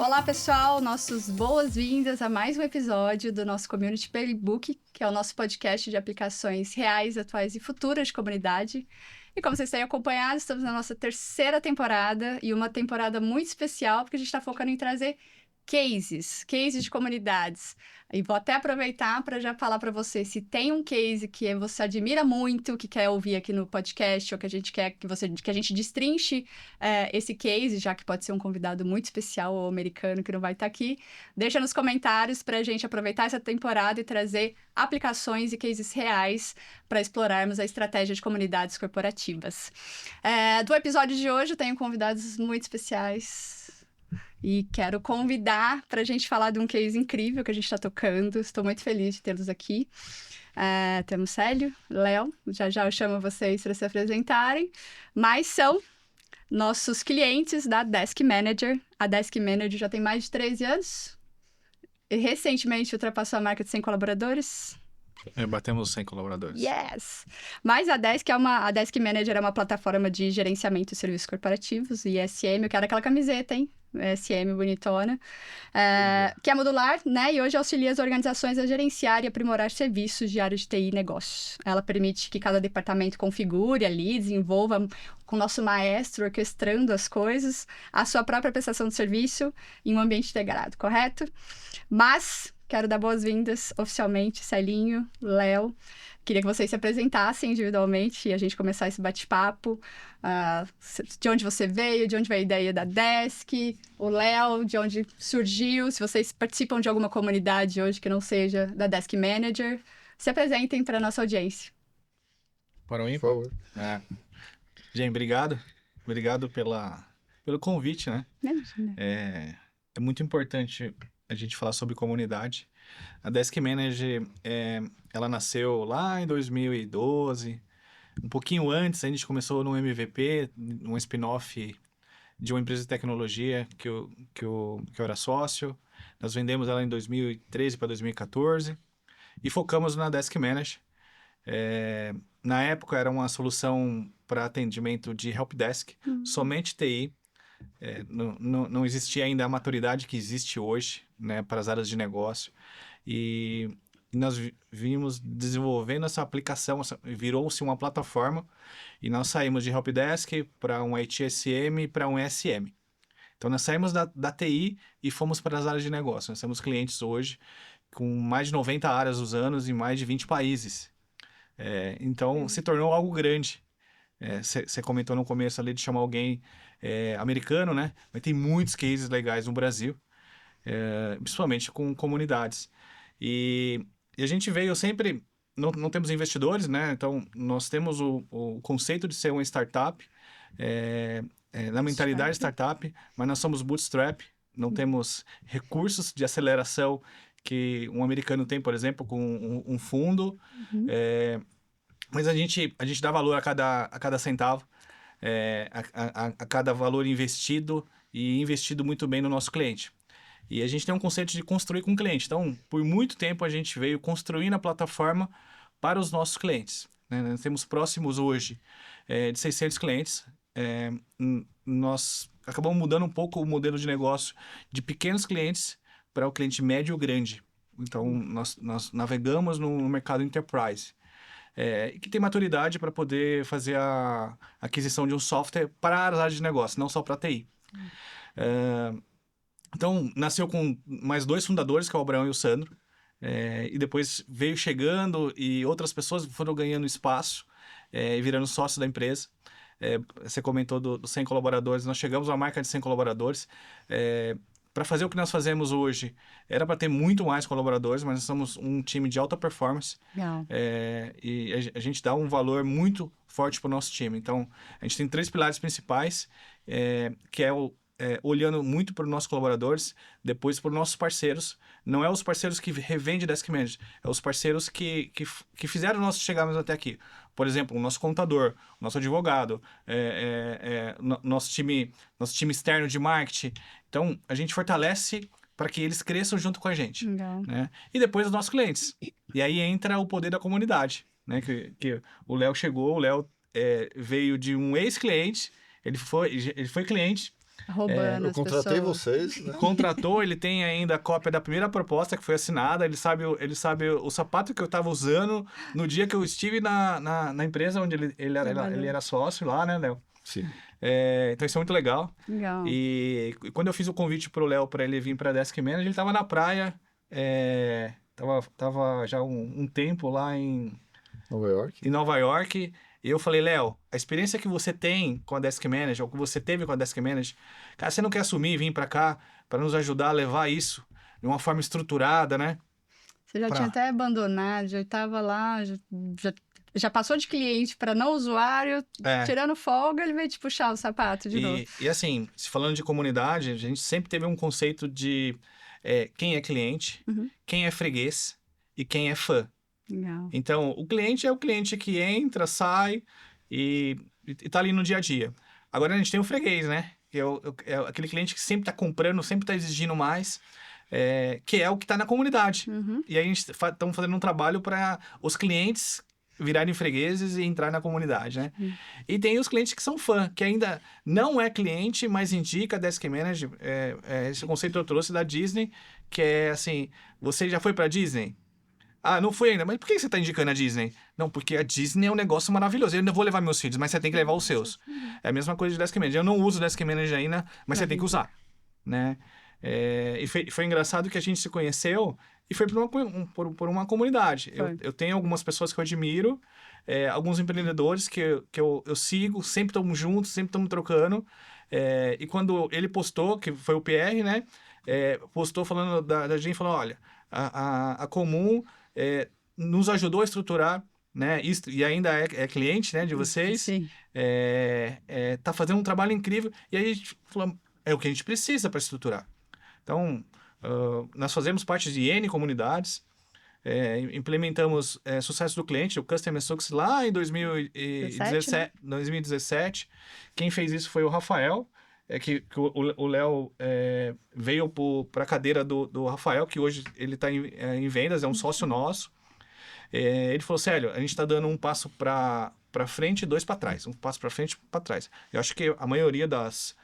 Olá, pessoal! Nossas boas-vindas a mais um episódio do nosso Community Playbook, que é o nosso podcast de aplicações reais, atuais e futuras de comunidade. E como vocês têm acompanhado, estamos na nossa terceira temporada e uma temporada muito especial, porque a gente está focando em trazer cases de comunidades. E vou até aproveitar para já falar para você, se tem um case que você admira muito, que quer ouvir aqui no podcast, ou que a gente quer que a gente destrinche esse case, já que pode ser um convidado muito especial ou americano que não vai estar aqui, deixa nos comentários para a gente aproveitar essa temporada e trazer aplicações e cases reais para explorarmos a estratégia de comunidades corporativas. Do episódio de hoje, eu tenho convidados muito especiais. E quero convidar para a gente falar de um case incrível que a gente está tocando. Estou muito feliz de tê-los aqui. Temos Célio, Léo, já eu chamo vocês para se apresentarem, mas são nossos clientes da Desk Manager. A Desk Manager já tem mais de 13 anos e recentemente ultrapassou a marca de 100 colaboradores. Batemos 100 colaboradores. Yes! Mas a Desk Manager é uma plataforma de gerenciamento de serviços corporativos, ISM. Eu quero aquela camiseta, hein? SM bonitona, que é modular, né? E hoje auxilia as organizações a gerenciar e aprimorar serviços de área de TI e negócios. Ela permite que cada departamento configure ali, desenvolva com o nosso maestro orquestrando as coisas, a sua própria prestação de serviço em um ambiente integrado, correto? Mas quero dar boas-vindas oficialmente, Celinho, Léo. Queria que vocês se apresentassem individualmente e a gente começar esse bate-papo. De onde você veio, de onde veio a ideia da Desk, o Léo, de onde surgiu, se vocês participam de alguma comunidade hoje que não seja da Desk Manager, se apresentem para a nossa audiência. Para o Por favor. Gente, obrigado. Obrigado pelo convite, né? Imagina. É muito importante a gente falar sobre comunidade. A Desk Manager, ela nasceu lá em 2012. Um pouquinho antes, a gente começou no MVP, um spin-off de uma empresa de tecnologia que eu era sócio. Nós vendemos ela em 2013 para 2014 e focamos na Desk Manager. Na época, era uma solução para atendimento de helpdesk, somente TI. Não existia ainda a maturidade que existe hoje, né, para as áreas de negócio. E nós vimos desenvolvendo essa aplicação, virou-se uma plataforma, e nós saímos de helpdesk para um ITSM e para um ESM. Então, nós saímos da TI e fomos para as áreas de negócio. Nós temos clientes hoje com mais de 90 áreas usando em mais de 20 países. Então, se tornou algo grande. Você comentou no começo ali de chamar alguém americano, né? Mas tem muitos cases legais no Brasil, principalmente com comunidades. E a gente veio sempre... Não temos investidores, né? Então, nós temos o conceito de ser uma startup, na mentalidade startup, mas nós somos bootstrap, não temos recursos de aceleração que um americano tem, por exemplo, com um fundo. Mas a gente dá valor a cada centavo, a cada valor investido e investido muito bem no nosso cliente. E a gente tem um conceito de construir com o cliente. Então, por muito tempo, a gente veio construindo a plataforma para os nossos clientes, né? Nós temos próximos hoje de 600 clientes. Nós acabamos mudando um pouco o modelo de negócio de pequenos clientes para o cliente médio ou grande. Então, nós navegamos no mercado enterprise. E que tem maturidade para poder fazer a aquisição de um software para as áreas de negócio, não só para TI. Então, nasceu com mais 2 fundadores, que é o Abraão e o Sandro, e depois veio chegando e outras pessoas foram ganhando espaço e virando sócios da empresa. Você comentou dos 100 colaboradores, nós chegamos à marca de 100 colaboradores. Para fazer o que nós fazemos hoje, era para ter muito mais colaboradores, mas nós somos um time de alta performance. E a gente dá um valor muito forte para o nosso time. Então, a gente tem 3 pilares principais, que é olhando muito para os nossos colaboradores, depois para os nossos parceiros. Não é os parceiros que revendem Desk Manager, é os parceiros que fizeram nós chegarmos até aqui. Por exemplo, o nosso contador, o nosso advogado, nosso time externo de marketing. Então, a gente fortalece para que eles cresçam junto com a gente. Né? E depois os nossos clientes. E aí entra o poder da comunidade. Né? Que o Léo chegou, o Léo veio de um ex-cliente, ele foi cliente, Roubando Eu as contratei pessoas. vocês, né? Contratou, ele tem ainda a cópia da primeira proposta que foi assinada, ele sabe o sapato que eu estava usando no dia que eu estive na empresa onde ele era sócio lá, né, Léo? Sim. Então isso é muito legal. Legal. E quando eu fiz o convite pro Léo para ele vir para Desk Manager, ele estava na praia, tava já um tempo lá Nova York. em Nova York. E eu falei, Léo, a experiência que você tem com a Desk Manager, ou que você teve com a Desk Manager, cara, você não quer assumir e vir para cá para nos ajudar a levar isso de uma forma estruturada, né? Você já tinha até abandonado, já estava lá, já passou de cliente para não usuário, tirando folga, ele veio te puxar o sapato de novo. E assim, se falando de comunidade, a gente sempre teve um conceito de quem é cliente, quem é freguês e quem é fã. Legal. Então, o cliente é o cliente que entra, sai e tá ali no dia a dia. Agora a gente tem o freguês, né? Que é aquele cliente que sempre tá comprando, sempre tá exigindo mais, que é o que tá na comunidade. E aí a gente estamos fazendo um trabalho para os clientes virarem fregueses e entrar na comunidade, né? E tem os clientes que são fã, que ainda não é cliente, mas indica Desk Manager. Esse conceito eu trouxe da Disney, que é assim, você já foi para Disney? Ah, não fui ainda. Mas por que você tá indicando a Disney? Não, porque a Disney é um negócio maravilhoso. Eu ainda vou levar meus filhos, mas você tem que levar os seus. É a mesma coisa de Desk Manager. Eu não uso Desk Manager ainda, mas você tem que usar, né? E foi engraçado que a gente se conheceu e foi por uma comunidade. Eu tenho algumas pessoas que eu admiro, alguns empreendedores que eu sigo, sempre estamos juntos, sempre estamos trocando. E quando ele postou, que foi o PR, né? Postou falando da gente, falando, olha, a Comum nos ajudou a estruturar, né? E ainda é cliente, né, de vocês. Sim. Tá fazendo um trabalho incrível. E aí a gente falou, é o que a gente precisa para estruturar. Então, nós fazemos parte de N comunidades, implementamos sucesso do cliente, o Customer Success lá em 2017. Quem fez isso foi o Rafael, que o Léo veio para a cadeira do Rafael, que hoje ele está em vendas, é um sócio nosso. Ele falou, Célio, a gente está dando um passo para frente e dois para trás. Um passo para frente e para trás. Eu acho que a maioria das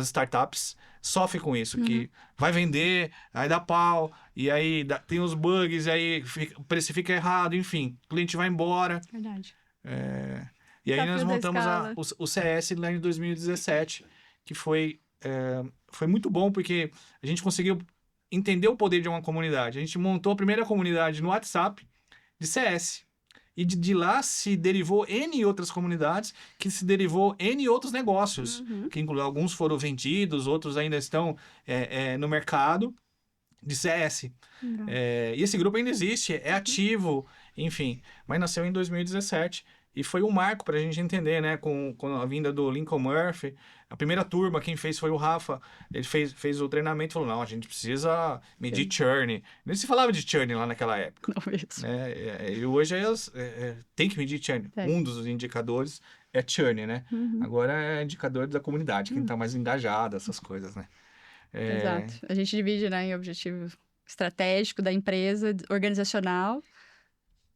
startups sofre com isso, que vai vender, aí dá pau, e aí tem os bugs, e aí o preço fica errado, enfim, o cliente vai embora. Verdade. E aí nós montamos o CS lá em 2017, que foi muito bom, porque a gente conseguiu entender o poder de uma comunidade. A gente montou a primeira comunidade no WhatsApp de CS. E de lá se derivou N outras comunidades, que se derivou N outros negócios, que alguns foram vendidos, outros ainda estão no mercado de CS. E esse grupo ainda existe, é ativo, enfim. Mas nasceu em 2017 e foi um marco para a gente entender, né? Com a vinda do Lincoln Murphy, a primeira turma, quem fez foi o Rafa. Ele fez o treinamento e falou, não, a gente precisa medir churn. Nem se falava de churn lá naquela época. Não mesmo. E hoje tem que medir churn. Um dos indicadores é churn, né? Agora é indicador da comunidade, quem está mais engajado, essas coisas, né? Exato. A gente divide, né, em objetivo estratégico da empresa, organizacional,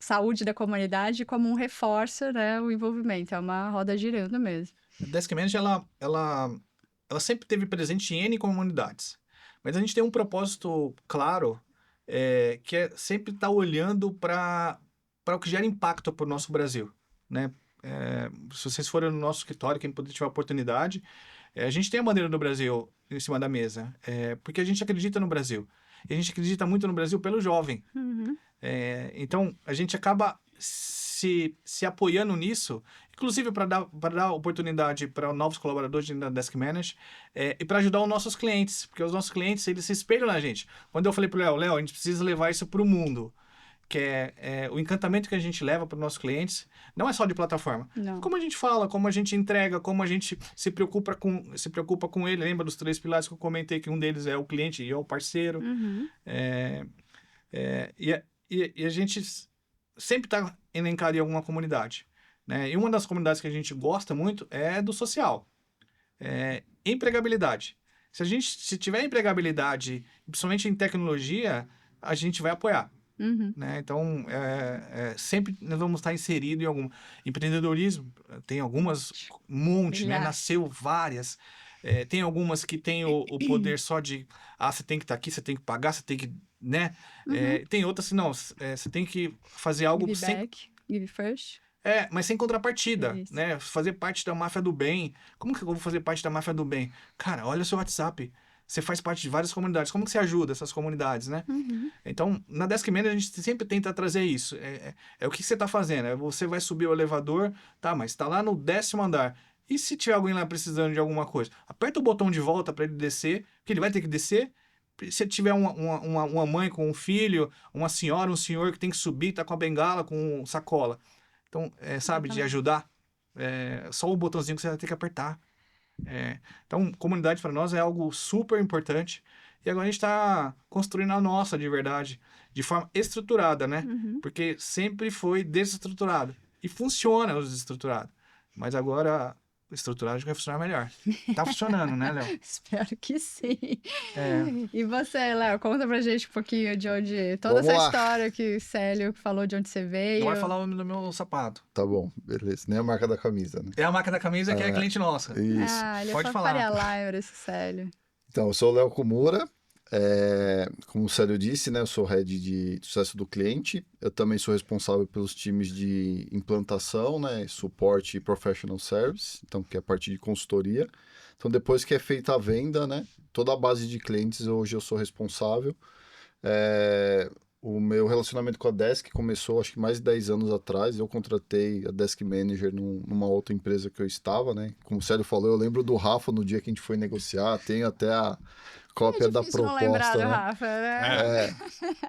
saúde da comunidade, como um reforço, né, o envolvimento. É uma roda girando mesmo. A Desk Manager, ela sempre teve presente em N comunidades. Mas a gente tem um propósito claro, que é sempre estar olhando para o que gera impacto para o nosso Brasil, né? Se vocês forem no nosso escritório, quem puder tiver a oportunidade, a gente tem a bandeira do Brasil em cima da mesa, porque a gente acredita no Brasil. E a gente acredita muito no Brasil pelo jovem. Então, a gente acaba se apoiando nisso, inclusive para dar oportunidade para novos colaboradores da Desk Manager e para ajudar os nossos clientes, porque os nossos clientes, eles se espelham na gente. Quando eu falei para o Léo, a gente precisa levar isso para o mundo, que é o encantamento que a gente leva para os nossos clientes, não é só de plataforma. Não. Como a gente fala, como a gente entrega, como a gente se preocupa com ele. Lembra dos 3 pilares que eu comentei, que um deles é o cliente e é o parceiro. E a gente sempre está elencado em alguma comunidade, né? E uma das comunidades que a gente gosta muito é do social. Empregabilidade. Se tiver empregabilidade, principalmente em tecnologia, a gente vai apoiar. Né? Então, sempre nós vamos estar inseridos em algum empreendedorismo. Tem algumas, um monte, né? Nasceu várias. Tem algumas que tem o poder só de, você tem que estar aqui, você tem que pagar, você tem que, né? Tem outras que não, você tem que fazer algo Give sem... back, give first. mas sem contrapartida, Isso. né? Fazer parte da máfia do bem. Como que eu vou fazer parte da máfia do bem? Cara, olha o seu WhatsApp. Você faz parte de várias comunidades. Como que você ajuda essas comunidades, né? Então, na Desk Manager, a gente sempre tenta trazer isso. É o que você está fazendo. Você vai subir o elevador, tá, mas está lá no 10º andar. E se tiver alguém lá precisando de alguma coisa? Aperta o botão de volta para ele descer, que ele vai ter que descer. Se tiver uma mãe com um filho, uma senhora, um senhor que tem que subir, tá com a bengala, com sacola. Então, sabe, de ajudar. Só o botãozinho que você vai ter que apertar. Então, comunidade para nós é algo super importante. E agora a gente está construindo a nossa de verdade, de forma estruturada, né? Porque sempre foi desestruturado. E funciona o desestruturado. Mas agora, o estruturado vai funcionar melhor. Tá funcionando, né, Léo? Espero que sim. E você, Léo, conta pra gente um pouquinho de onde... Toda Vamos essa lá. história que o Célio falou de onde você veio. Não vai falar o nome do meu sapato. Tá bom, beleza. Nem a marca da camisa, né? É a marca da camisa que é cliente nossa. Isso. Ele Pode é falar. Faria Limer, esse Célio. Então, eu sou o Léo Komura. Como o Célio disse, né? Eu sou head de sucesso do cliente. Eu também sou responsável pelos times de implantação, né? Suporte e professional service. Então, que é a parte de consultoria. Então, depois que é feita a venda, né? Toda a base de clientes, hoje eu sou responsável. O meu relacionamento com a Desk começou, acho que mais de 10 anos atrás. Eu contratei a Desk Manager numa outra empresa que eu estava, né? Como o Célio falou, eu lembro do Rafa no dia que a gente foi negociar. Tenho até a cópia da difícil não lembrar proposta, do né? Rafa, né?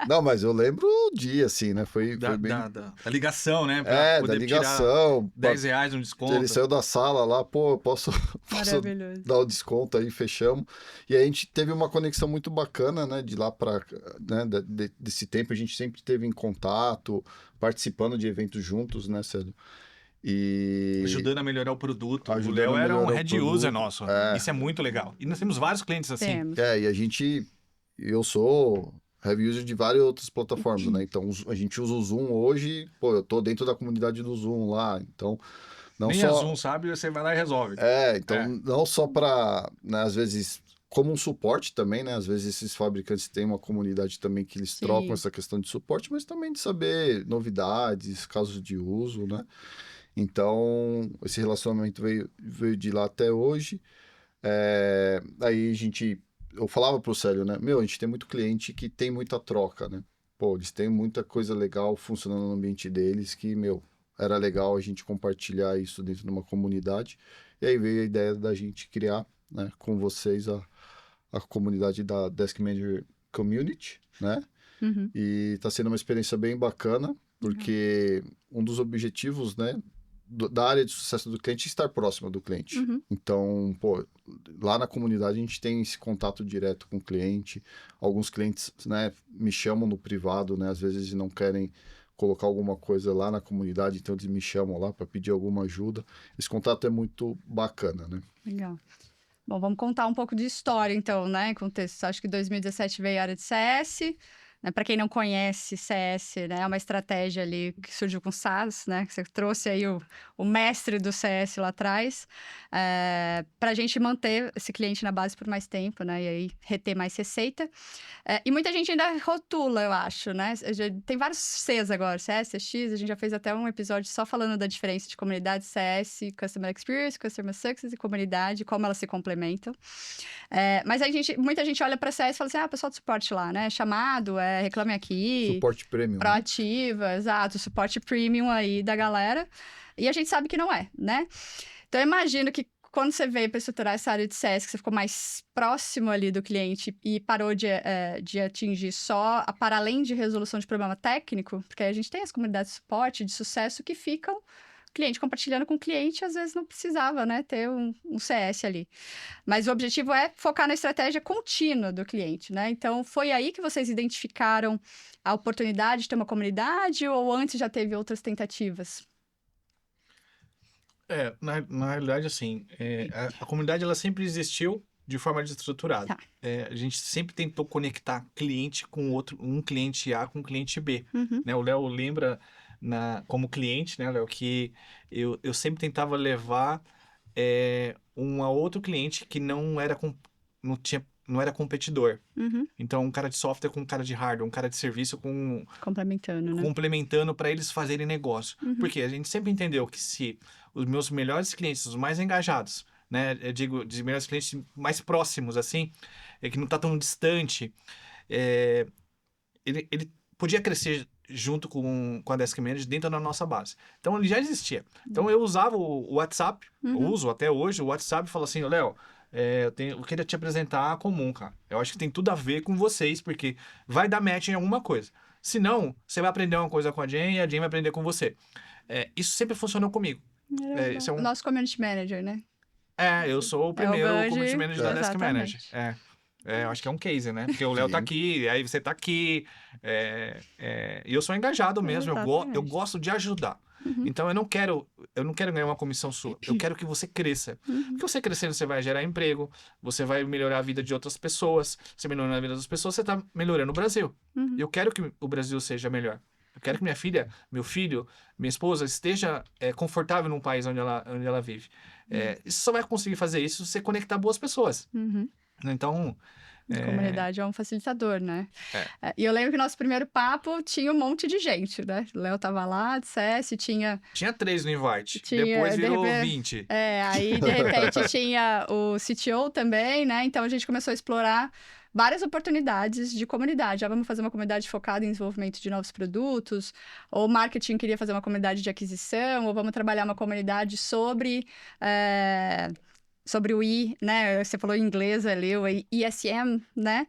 Não, mas eu lembro o dia, assim, né? Foi bem... Da ligação, né? Pra da poder ligação. tirar R$10 no desconto. Ele saiu da sala lá, pô, eu posso Maravilhoso. dar o desconto aí, fechamos. E aí a gente teve uma conexão muito bacana, né? De lá para, né? Desse tempo a gente sempre esteve em contato, participando de eventos juntos, né, Célio? E Ajudando a melhorar o produto. O Ajudando Léo a era um melhorar o head user produto. nosso. Isso é muito legal. E nós temos vários clientes assim. Temos. e eu sou heavy user de várias outras plataformas, né? Então a gente usa o Zoom hoje, pô, eu tô dentro da comunidade do Zoom lá, então não Nem só... a Zoom sabe, você vai lá e resolve. Não só para, né, às vezes, como um suporte também, né? Às vezes esses fabricantes têm uma comunidade também que eles trocam essa questão de suporte, mas também de saber novidades, casos de uso, né? Então, esse relacionamento veio de lá até hoje. Aí eu falava pro Célio, né? A gente tem muito cliente que tem muita troca, né? Pô, eles têm muita coisa legal funcionando no ambiente deles que, era legal a gente compartilhar isso dentro de uma comunidade. E aí veio a ideia da gente criar, né, com vocês a comunidade da Desk Manager Community, né? E tá sendo uma experiência bem bacana, porque um dos objetivos, né, da área de sucesso do cliente é estar próximo do cliente. Então, pô, lá na comunidade a gente tem esse contato direto com o cliente. Alguns clientes, né, me chamam no privado, né, às vezes eles não querem colocar alguma coisa lá na comunidade, então eles me chamam lá para pedir alguma ajuda. Esse contato é muito bacana, né? Legal. Bom, vamos contar um pouco de história, então, né? Contexto. Acho que 2017 veio a área de CS. Né? Para quem não conhece, CS, né? É uma estratégia ali que surgiu com SaaS, né? Que você trouxe aí o mestre do CS lá atrás, para a gente manter esse cliente na base por mais tempo, né? E aí reter mais receita. E muita gente ainda rotula, eu acho, né? Tem vários Cs agora, CS, CX, a gente já fez até um episódio só falando da diferença de comunidade, CS, Customer Experience, Customer Success e comunidade, como elas se complementam. Mas muita gente olha para CS e fala assim, pessoal do suporte lá, né? Chamado, reclame aqui. Suporte premium. Proativa, exato, suporte premium aí da galera. E a gente sabe que não é, né? Então, eu imagino que quando você veio para estruturar essa área de CS, que você ficou mais próximo ali do cliente e parou de atingir só para além de resolução de problema técnico, porque aí a gente tem as comunidades de suporte, de sucesso, que ficam cliente compartilhando com o cliente, às vezes não precisava, né, ter um CS ali. Mas o objetivo é focar na estratégia contínua do cliente, né? Então, foi aí que vocês identificaram a oportunidade de ter uma comunidade ou antes já teve outras tentativas? Na realidade, assim, a comunidade ela sempre existiu de forma desestruturada. Tá. A gente sempre tentou conectar cliente com outro, um cliente A com um cliente B. Né? O Léo lembra, como cliente, né, Léo, que eu sempre tentava levar um outro cliente que não era competidor. Uhum. Então, um cara de software com um cara de hardware, um cara de serviço Complementando, né? complementando para eles fazerem negócio. Uhum. Porque a gente sempre entendeu que se os meus melhores clientes, os mais engajados, né? Eu digo, de melhores clientes mais próximos, assim, que não tá tão distante, ele podia crescer junto com a Desk Manager dentro da nossa base. Então, ele já existia. Então, eu usava o WhatsApp, uso até hoje o WhatsApp e falo assim, Léo, eu queria te apresentar a Comum, cara. Eu acho que tem tudo a ver com vocês, porque vai dar match em alguma coisa. Se não, você vai aprender uma coisa com a Jen e a Jen vai aprender com você. Isso sempre funcionou comigo. Isso é O nosso community manager, né? eu sou o É o primeiro Bud, community manager da Desk Manager. exatamente. Eu acho que é um case, né? Porque o Léo tá Sim. aqui, aí você tá aqui. E eu sou engajado mesmo, eu Exatamente. gosto de ajudar. Então eu não quero ganhar uma comissão sua. Eu quero que você cresça. Porque você crescendo, você vai gerar emprego, você vai melhorar a vida de outras pessoas. Você melhorando a vida das pessoas, você tá melhorando o Brasil. Eu quero que o Brasil seja melhor. Eu quero que minha filha, meu filho, minha esposa esteja confortável num país onde ela vive. Você só vai conseguir fazer isso se você conectar boas pessoas. Uhum. Então, A comunidade é um facilitador, né? É. E eu lembro que nosso primeiro papo tinha um monte de gente, né? O Léo tava lá, dissesse, tinha 3 no invite, Tinha, depois de virou repente- 20. aí de repente tinha o CTO também, né? Então a gente começou a explorar várias oportunidades de comunidade. Já vamos fazer uma comunidade focada em desenvolvimento de novos produtos, ou marketing queria fazer uma comunidade de aquisição, ou vamos trabalhar uma comunidade sobre o né? Você falou em inglês ali, o ISM, né?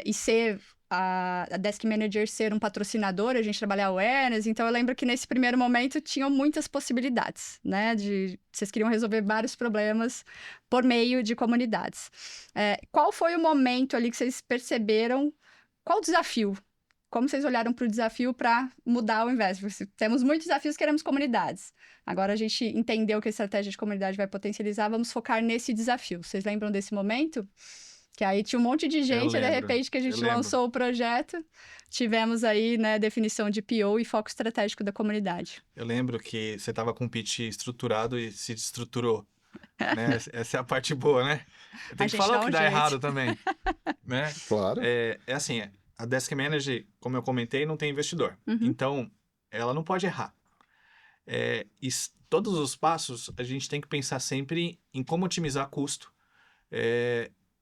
E ser a Desk Manager ser um patrocinador, a gente trabalhar awareness. Então, eu lembro que nesse primeiro momento tinham muitas possibilidades, né? Vocês queriam resolver vários problemas por meio de comunidades. Qual foi o momento ali que vocês perceberam? Qual o desafio? Como vocês olharam para o desafio para mudar o invés? Temos muitos desafios, queremos comunidades. Agora a gente entendeu que a estratégia de comunidade vai potencializar, vamos focar nesse desafio. Vocês lembram desse momento? Que aí tinha um monte de gente, e de lembro, repente que a gente eu lembro. lançou o projeto, tivemos aí, né, definição de PO e foco estratégico da comunidade. Eu lembro que você tava com um pitch estruturado e se destruturou. Né? Essa é a parte boa, né? Tem que gente falar dá o que um dá jeito. errado também. Né? Claro. Assim, a Desk Manager, como eu comentei, não tem investidor. Então, ela não pode errar. Todos os passos, a gente tem que pensar sempre em como otimizar custo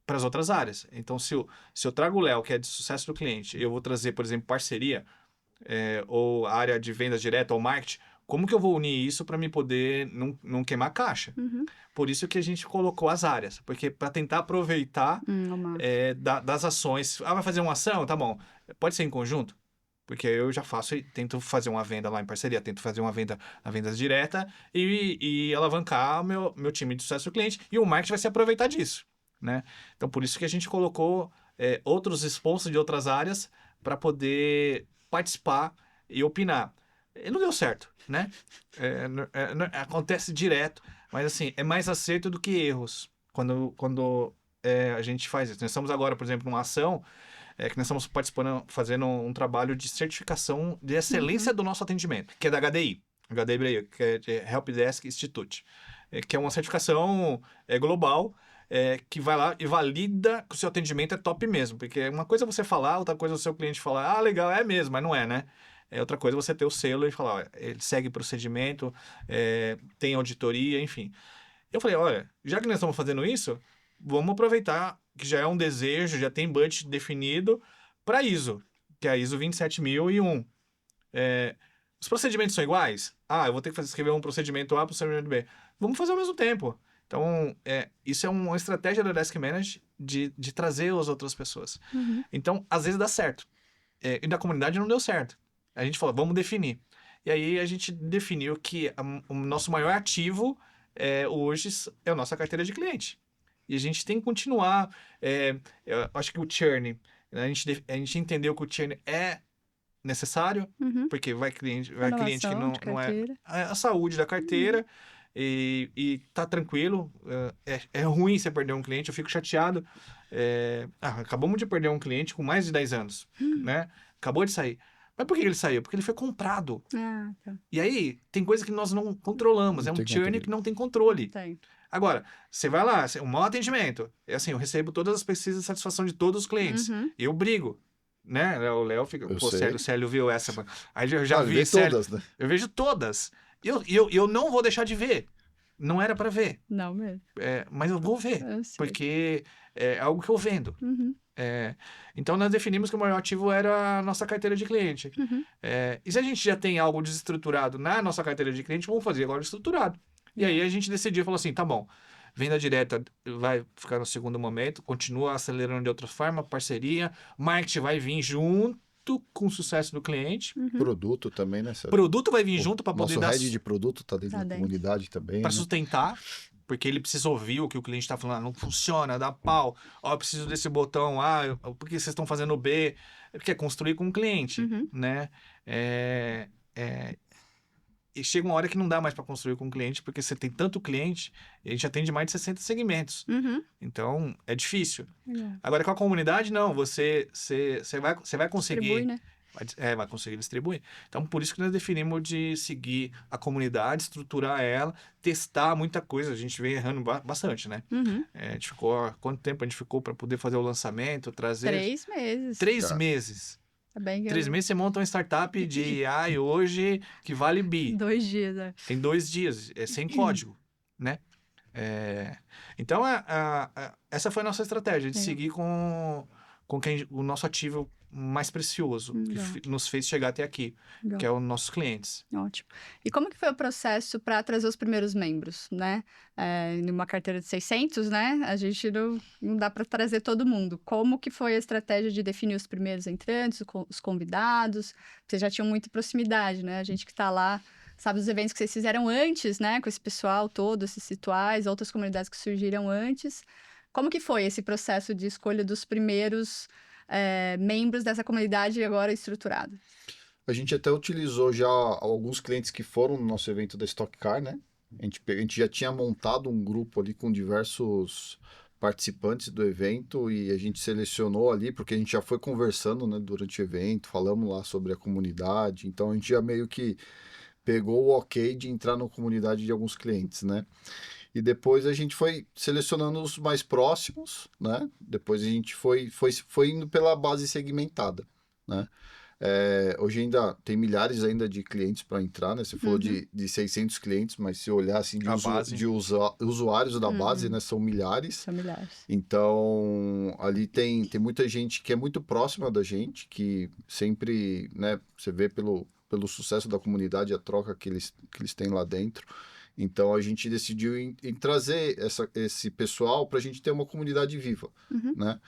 para as outras áreas. Então, se eu trago o Léo, que é de sucesso do cliente, eu vou trazer, por exemplo, parceria, ou área de vendas direta, ou marketing, como que eu vou unir isso para me poder não queimar caixa? Por isso que a gente colocou as áreas, porque para tentar aproveitar das ações. Vai fazer uma ação? Tá bom. Pode ser em conjunto? Porque eu já faço e tento fazer uma venda lá em parceria, tento fazer uma venda na vendas direta e alavancar meu time de sucesso do cliente, e o marketing vai se aproveitar disso, né? Então, por isso que a gente colocou outros sponsors de outras áreas para poder participar e opinar. E não deu certo, né? Acontece direto, mas assim, é mais acerto do que erros quando a gente faz isso. Nós estamos agora, por exemplo, numa ação que nós estamos participando, fazendo um trabalho de certificação de excelência do nosso atendimento, que é da HDI, que é de Help Desk Institute, que é uma certificação global, que vai lá e valida que o seu atendimento é top mesmo, porque uma coisa é você falar, outra coisa é o seu cliente falar, legal, é mesmo, mas não é, né? Outra coisa é você ter o selo e falar, ó, ele segue procedimento, tem auditoria, enfim. Eu falei, olha, já que nós estamos fazendo isso, vamos aproveitar que já é um desejo, já tem budget definido para ISO, que é a ISO 27001. Os procedimentos são iguais? Eu vou ter que escrever um procedimento A, procedimento B. Vamos fazer ao mesmo tempo. Então, isso é uma estratégia da Desk Manager de trazer as outras pessoas. Então, às vezes dá certo. E da comunidade não deu certo. A gente falou, vamos definir. E aí a gente definiu que o nosso maior ativo hoje é a nossa carteira de cliente. E a gente tem que continuar. Eu acho que o churn, a gente entendeu que o churn é necessário, porque vai cliente que não é a saúde da carteira, e tá tranquilo. É ruim você perder um cliente, eu fico chateado. Acabamos de perder um cliente com mais de 10 anos, né? Acabou de sair. Mas por que ele saiu? Porque ele foi comprado. Ah, tá. E aí, tem coisa que nós não controlamos. Não É um tem churn controle. que não tem controle. Tem. Agora, você vai lá, um mau atendimento. É assim, eu recebo todas as pesquisas de satisfação de todos os clientes. Uhum. Eu brigo. Né? O Léo fica. Eu Pô, sei. o Célio viu essa. Aí eu já Ah, ele vi, vê Célio. todas, né? Eu vejo todas. Eu não vou deixar de ver. Não era pra ver. Não mesmo. Mas eu vou ver. Eu sei. Porque é algo que eu vendo. Uhum. Então, nós definimos que o maior ativo era a nossa carteira de cliente. Uhum. E se a gente já tem algo desestruturado na nossa carteira de cliente, vamos fazer agora estruturado. E aí a gente decidiu, falou assim, tá bom, venda direta vai ficar no segundo momento, continua acelerando de outra forma, parceria, marketing vai vir junto com o sucesso do cliente, Uhum. Produto também, né? Sérgio? produto vai vir O junto para poder Nosso dar head de produto tá dentro Tá da dentro. comunidade também, para né? sustentar, porque ele precisa ouvir o que o cliente está falando, não funciona, dá pau, eu preciso desse botão, por que vocês estão fazendo B? Porque é construir com o cliente, Uhum. né? E chega uma hora que não dá mais para construir com o cliente, porque você tem tanto cliente, e a gente atende mais de 60 segmentos. Uhum. Então, é difícil. Legal. Agora, com a comunidade, não. Você vai conseguir... Distribui, né? Vai conseguir distribuir. Então, por isso que nós definimos de seguir a comunidade, estruturar ela, testar muita coisa. A gente vem errando bastante, né? Uhum. A gente ficou... Quanto tempo a gente ficou para poder fazer o lançamento, trazer... 3 meses. 3 Tá. meses. Tá bem. 3 meses você monta uma startup de AI hoje que vale bi. 2 dias, né? Tem 2 dias, sem código, né? Então, essa foi a nossa estratégia, de Legal. seguir com o nosso ativo mais precioso, que Legal. nos fez chegar até aqui, Legal. que é os nossos clientes. Ótimo. E como que foi o processo para trazer os primeiros membros, né? Numa carteira de 600, né? A gente não dá para trazer todo mundo. Como que foi a estratégia de definir os primeiros entrantes, os convidados? Vocês já tinham muita proximidade, né? A gente que está lá sabe os eventos que vocês fizeram antes, né? Com esse pessoal todo, esses rituais, outras comunidades que surgiram antes. Como que foi esse processo de escolha dos primeiros membros dessa comunidade agora estruturada? A gente até utilizou já alguns clientes que foram no nosso evento da Stock Car, né? A gente já tinha montado um grupo ali com diversos participantes do evento e a gente selecionou ali, porque a gente já foi conversando, né, durante o evento, falamos lá sobre a comunidade, então a gente já meio que pegou o ok de entrar na comunidade de alguns clientes, né? E depois a gente foi selecionando os mais próximos, né? Depois a gente foi indo pela base segmentada, né? Hoje ainda tem milhares ainda de clientes para entrar, né? Você falou de 600 clientes, mas se olhar assim de usuários da base, né? São milhares. São milhares. Então, ali tem muita gente que é muito próxima da gente, que sempre, né? Você vê pelo sucesso da comunidade, a troca que eles têm lá dentro. Então, a gente decidiu em trazer esse pessoal para a gente ter uma comunidade viva, né?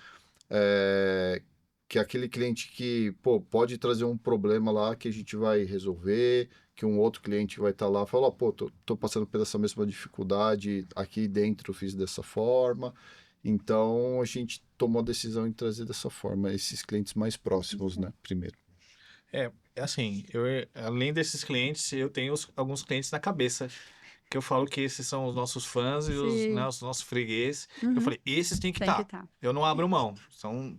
Que é aquele cliente que, pode trazer um problema lá que a gente vai resolver, que um outro cliente vai estar lá e falar, tô passando por essa mesma dificuldade, aqui dentro eu fiz dessa forma. Então, a gente tomou a decisão em trazer dessa forma esses clientes mais próximos, né? Primeiro. Assim, além desses clientes, eu tenho alguns clientes na cabeça, que eu falo que esses são os nossos fãs e os nossos freguês. Eu falei, esses tem que estar. Eu não abro mão,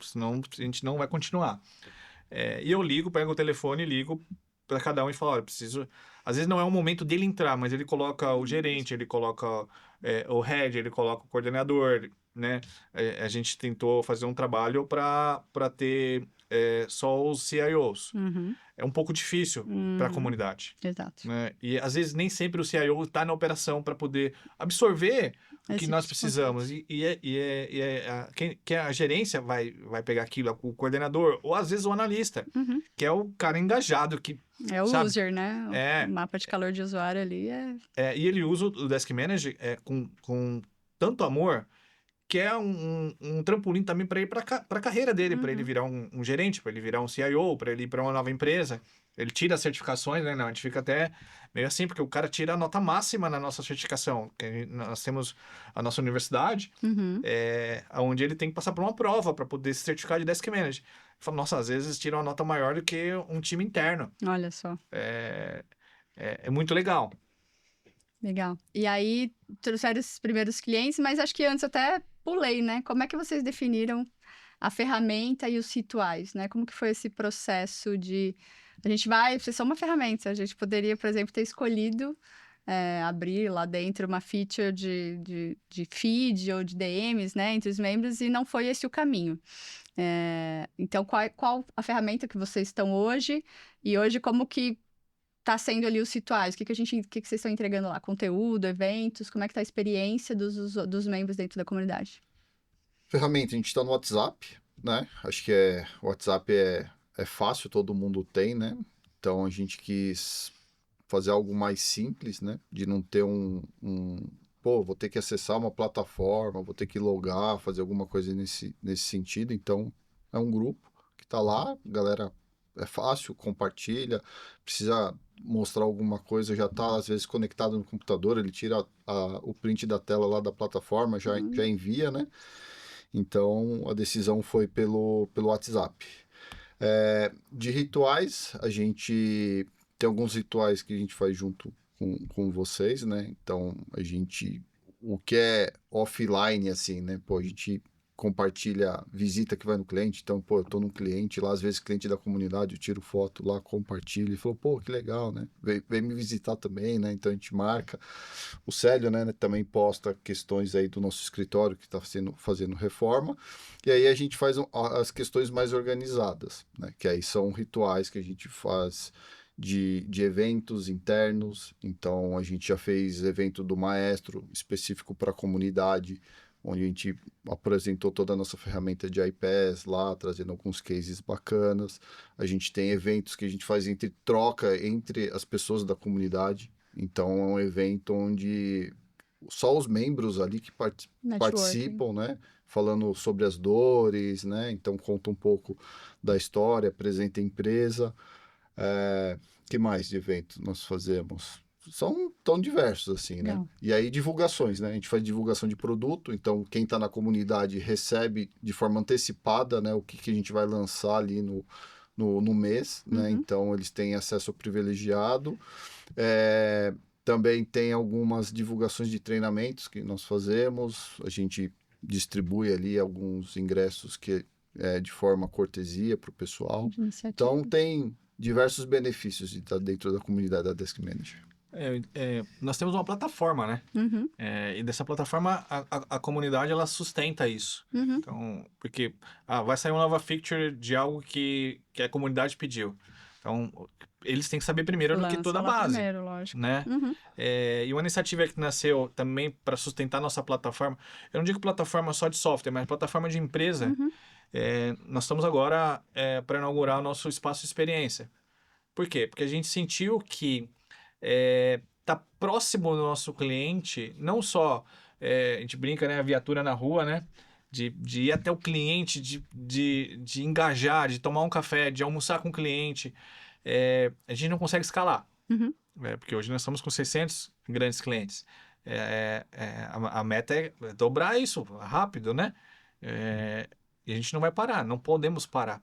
senão a gente não vai continuar. E eu pego o telefone e ligo para cada um e falo, olha, preciso... Às vezes não é o momento dele entrar, mas ele coloca o gerente, ele coloca o head, ele coloca o coordenador, né? A gente tentou fazer um trabalho para ter só os CIOs. É um pouco difícil para a comunidade. Exato. Né? E às vezes nem sempre o CIO está na operação para poder absorver o que nós precisamos. Que a gerência vai pegar aquilo, o coordenador, ou às vezes o analista, que é o cara engajado que... É o user, né? O mapa de calor de usuário ali E ele usa o Desk Manager com tanto amor, que é um trampolim também para ir para a carreira dele, para ele virar um gerente, para ele virar um CIO, para ele ir para uma nova empresa. Ele tira as certificações, né? Não, a gente fica até meio assim, porque o cara tira a nota máxima na nossa certificação. Nós temos a nossa universidade, onde ele tem que passar por uma prova para poder se certificar de Desk Manager. Fala, nossa, às vezes tira uma nota maior do que um time interno. Olha só. É muito legal. Legal. E aí, trouxeram esses primeiros clientes, mas acho que antes eu até pulei, né? Como é que vocês definiram a ferramenta e os rituais, né? Como que foi esse processo de Vocês são uma ferramenta, a gente poderia, por exemplo, ter escolhido abrir lá dentro uma feature de feed ou de DMs, né, entre os membros, e não foi esse o caminho. Então, qual a ferramenta que vocês estão hoje? E hoje, como que está sendo ali os rituais? O que vocês estão entregando lá? Conteúdo, eventos? Como é que está a experiência dos membros dentro da comunidade? Ferramenta, a gente está no WhatsApp, né? Acho que o WhatsApp é fácil, todo mundo tem, né? Então a gente quis fazer algo mais simples, né? De não ter vou ter que acessar uma plataforma, vou ter que logar, fazer alguma coisa nesse sentido. Então, é um grupo que tá lá, galera, é fácil, compartilha, precisa mostrar alguma coisa, já tá às vezes conectado no computador, ele tira o print da tela lá da plataforma, já envia, né? Então, a decisão foi pelo WhatsApp. De rituais, a gente tem alguns rituais que a gente faz junto com vocês, né? Então, o que é offline, assim, né? Pô, a gente compartilha visita que vai no cliente. Então, pô, eu tô num cliente lá, às vezes cliente da comunidade, eu tiro foto lá, compartilho. E falou, pô, que legal, né? Vem me visitar também, né? Então, a gente marca. O Célio, né, também posta questões aí do nosso escritório que está fazendo reforma. E aí a gente faz as questões mais organizadas, né? Que aí são rituais que a gente faz de eventos internos. Então, a gente já fez evento do maestro específico para a comunidade, onde a gente apresentou toda a nossa ferramenta de iPaaS lá, trazendo alguns cases bacanas. A gente tem eventos que a gente faz troca entre as pessoas da comunidade. Então, é um evento onde só os membros ali que participam, né? Falando sobre as dores, né? Então, conta um pouco da história, apresenta a empresa. Que mais de evento nós fazemos? São tão diversos, assim, né? Não. E aí, divulgações, né? A gente faz divulgação de produto, então quem está na comunidade recebe de forma antecipada, né? O que a gente vai lançar ali no mês, né? Então, eles têm acesso privilegiado. Também tem algumas divulgações de treinamentos que nós fazemos. A gente distribui ali alguns ingressos que de forma cortesia para o pessoal. Então, tem diversos benefícios de estar dentro da comunidade da Desk Manager. Nós temos uma plataforma, né? E dessa plataforma, a comunidade, ela sustenta isso. Então, porque vai sair uma nova feature de algo que a comunidade pediu. Então, eles têm que saber primeiro do que toda a base. Primeiro, lógico. Né? E uma iniciativa que nasceu também para sustentar nossa plataforma, eu não digo plataforma só de software, mas plataforma de empresa. Nós estamos agora para inaugurar o nosso espaço de experiência. Por quê? Porque a gente sentiu que tá próximo do nosso cliente, não só a gente brinca, né, a viatura na rua, né? De ir até o cliente, de engajar, de tomar um café, de almoçar com o cliente. A gente não consegue escalar. Porque hoje nós estamos com 600 grandes clientes. A meta é dobrar isso rápido, né? E a gente não vai parar, não podemos parar.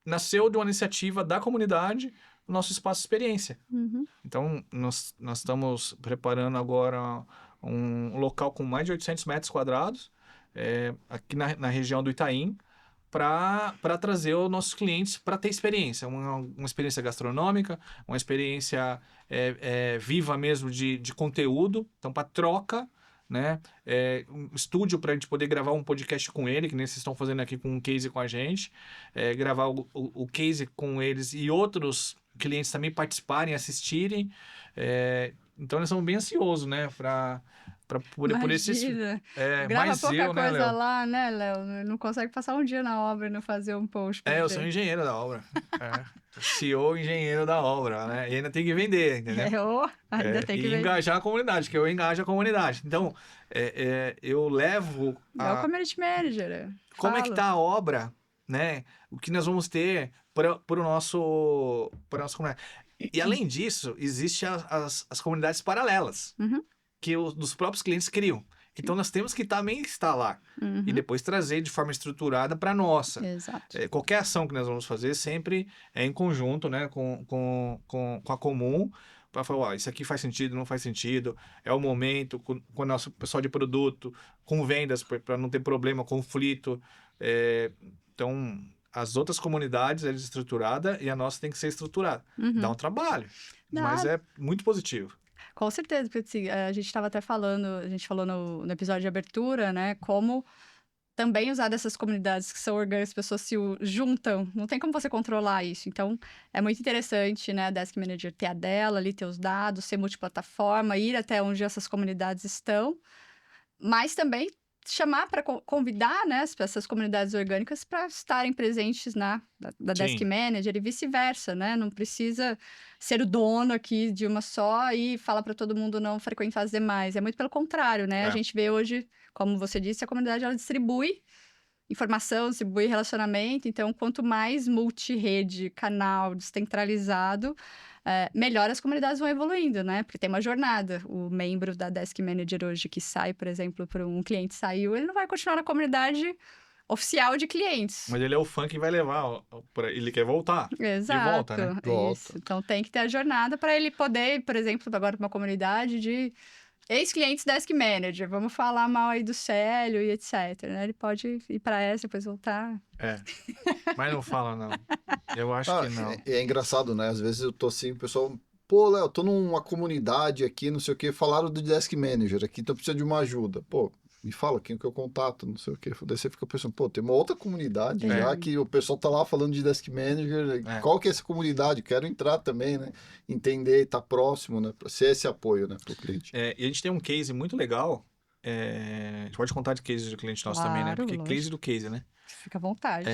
Nasceu de uma iniciativa da comunidade o nosso espaço de experiência. Então, nós estamos preparando agora um local com mais de 800 metros quadrados, aqui na região do Itaim, para trazer os nossos clientes para ter experiência, uma experiência gastronômica, uma experiência viva mesmo de conteúdo, então para troca, né? Um estúdio para a gente poder gravar um podcast com ele, que nem vocês estão fazendo aqui com um case com a gente, gravar o case com eles e outros clientes também participarem, assistirem. Então, nós estamos bem ansiosos, né? Para poder Grava mais pouca eu, coisa né, Léo? lá, né, Léo? Não consegue passar um dia na obra e não fazer um post. Eu sou engenheiro da obra. CEO engenheiro da obra, né? E ainda tem que vender, entendeu? Ainda tem que e vender. engajar a comunidade, que eu engajo a comunidade. Então, eu levo É o Community Manager. como é que tá a obra, né? O que nós vamos ter para a nossa comunidade. E além disso, existem as comunidades paralelas que dos próprios clientes criam. Então, nós temos que também estar lá e depois trazer de forma estruturada para a nossa. Exato. Qualquer ação que nós vamos fazer sempre é em conjunto, né, com a comum, para falar, isso aqui faz sentido, não faz sentido, é o momento, com o nosso pessoal de produto, com vendas, para não ter problema, conflito. Então, as outras comunidades é desestruturada e a nossa tem que ser estruturada. Dá um trabalho, Dá. mas é muito positivo. Com certeza, porque assim, a gente estava até falando, a gente falou no episódio de abertura, né, como também usar dessas comunidades que são orgânicas, as pessoas se juntam, não tem como você controlar isso. Então, é muito interessante, né, a Desk Manager ter a dela ali, ter os dados, ser multiplataforma, ir até onde essas comunidades estão, mas também chamar para convidar, né, essas comunidades orgânicas para estarem presentes da Desk Sim. Manager e vice-versa, né? Não precisa ser o dono aqui de uma só e falar para todo mundo não frequentar as demais. É muito pelo contrário, né? A gente vê hoje, como você disse, a comunidade ela distribui informação, distribui relacionamento. Então, quanto mais multi-rede, canal, descentralizado, melhor as comunidades vão evoluindo, né? Porque tem uma jornada. O membro da Desk Manager hoje que sai, por exemplo, para um cliente saiu, ele não vai continuar na comunidade oficial de clientes. Mas ele é o fã que vai levar, ele quer voltar. Exato, De volta, né? Isso. Então tem que ter a jornada para ele poder, por exemplo, agora para uma comunidade de ex-clientes Desk Manager, vamos falar mal aí do Célio e etc, né? Ele pode ir para essa, depois voltar. Mas não fala, não. Eu acho que não. É engraçado, né? Às vezes eu tô assim, o pessoal... Pô, Léo, tô numa comunidade aqui, não sei o que, falaram do Desk Manager aqui, então precisa de uma ajuda. Pô, me fala quem que eu contato, não sei o que. Daí você fica pensando, pô, tem uma outra comunidade já que o pessoal tá lá falando de Desk Manager. Qual que é essa comunidade? Quero entrar também, né? Entender, tá próximo, né? Pra ser esse apoio, né, pro cliente. E a gente tem um case muito legal. A gente pode contar de case de cliente nosso também, né? Porque lógico. case do case, né? Fica à vontade.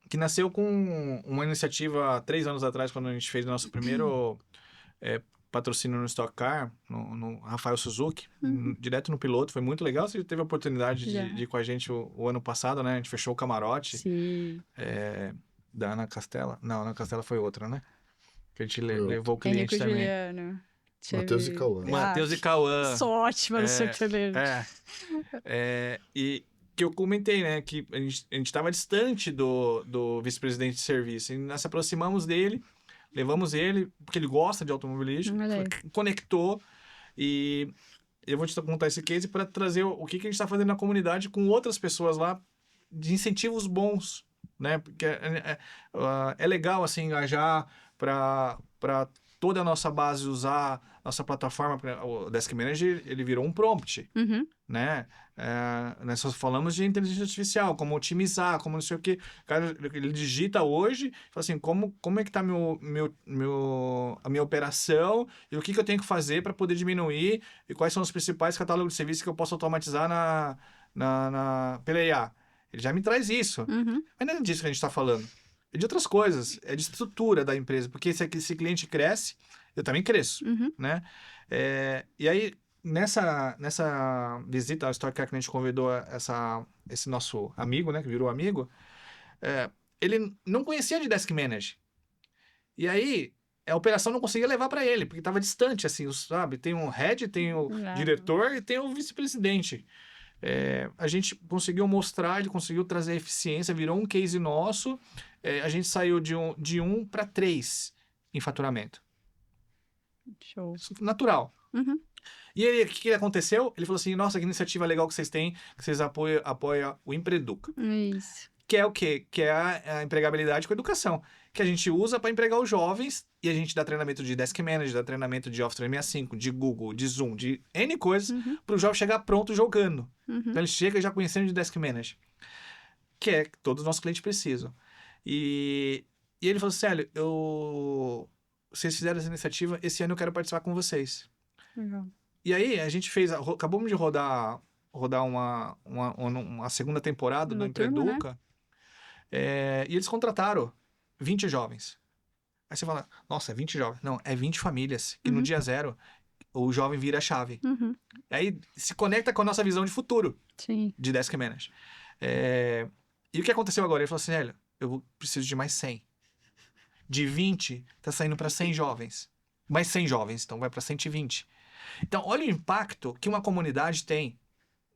Que nasceu com uma iniciativa há 3 anos atrás, quando a gente fez o nosso primeiro patrocínio no Stock Car, no Rafael Suzuki, direto no piloto. Foi muito legal. Você teve a oportunidade de ir com a gente o ano passado, né? A gente fechou o camarote. Sim. Da Ana Castela. Não, a Ana Castela foi outra, né? Que a gente levou o cliente Henrique também. Juliano. Matheus e Cauã. Matheus e Cauã. Sou ótima no sertanejo. E que eu comentei, né? Que a gente estava distante do vice-presidente de serviço. E nós se aproximamos dele, levamos ele, porque ele gosta de automobilismo, conectou. E eu vou te contar esse case para trazer o que a gente está fazendo na comunidade com outras pessoas lá, de incentivos bons, né? Porque é legal, assim, engajar para toda a nossa base usar nossa plataforma. O Desk Manager, ele virou um prompt, né? Nós só falamos de inteligência artificial, como otimizar, como não sei o quê. O cara, ele digita hoje, fala assim, como é que tá a minha operação e o que eu tenho que fazer para poder diminuir e quais são os principais catálogos de serviços que eu posso automatizar pela IA. Ele já me traz isso. Mas não é disso que a gente está falando. É de outras coisas. É de estrutura da empresa. Porque se esse cliente cresce, eu também cresço, né? E aí, nessa visita ao Stock Car que a gente convidou esse nosso amigo, né? Que virou amigo. Ele não conhecia de Desk Manager. E aí, a operação não conseguia levar para ele, porque estava distante, assim, sabe? Tem um head, tem o diretor e tem o vice-presidente. A gente conseguiu mostrar, ele conseguiu trazer eficiência, virou um case nosso. A gente saiu de 1 para 3 em faturamento. Show. Natural. E aí, o que aconteceu? Ele falou assim, nossa, que iniciativa legal que vocês têm, que vocês apoiam o Empreduca. Isso. Que é o quê? Que é a empregabilidade com a educação. Que a gente usa para empregar os jovens e a gente dá treinamento de Desk Manager, dá treinamento de Office 365, de Google, de Zoom, de N coisas, para o jovem chegar pronto jogando. Então ele chega já conhecendo de Desk Manager. Que é que todos os nossos clientes precisam. E ele falou, Célio, vocês fizeram essa iniciativa, esse ano eu quero participar com vocês. Legal. E aí a gente acabamos de rodar uma segunda temporada do Empreduca, né? E eles contrataram 20 jovens. Aí você fala, nossa, é 20 jovens. Não, é 20 famílias. Que no dia 0, o jovem vira a chave. Aí se conecta com a nossa visão de futuro. Sim. De Desk Manager. E o que aconteceu agora? Ele falou assim, Hélio, eu preciso de mais 100. De 20, tá saindo para 100 jovens. Mais 100 jovens, então vai para 120. Então, olha o impacto que uma comunidade tem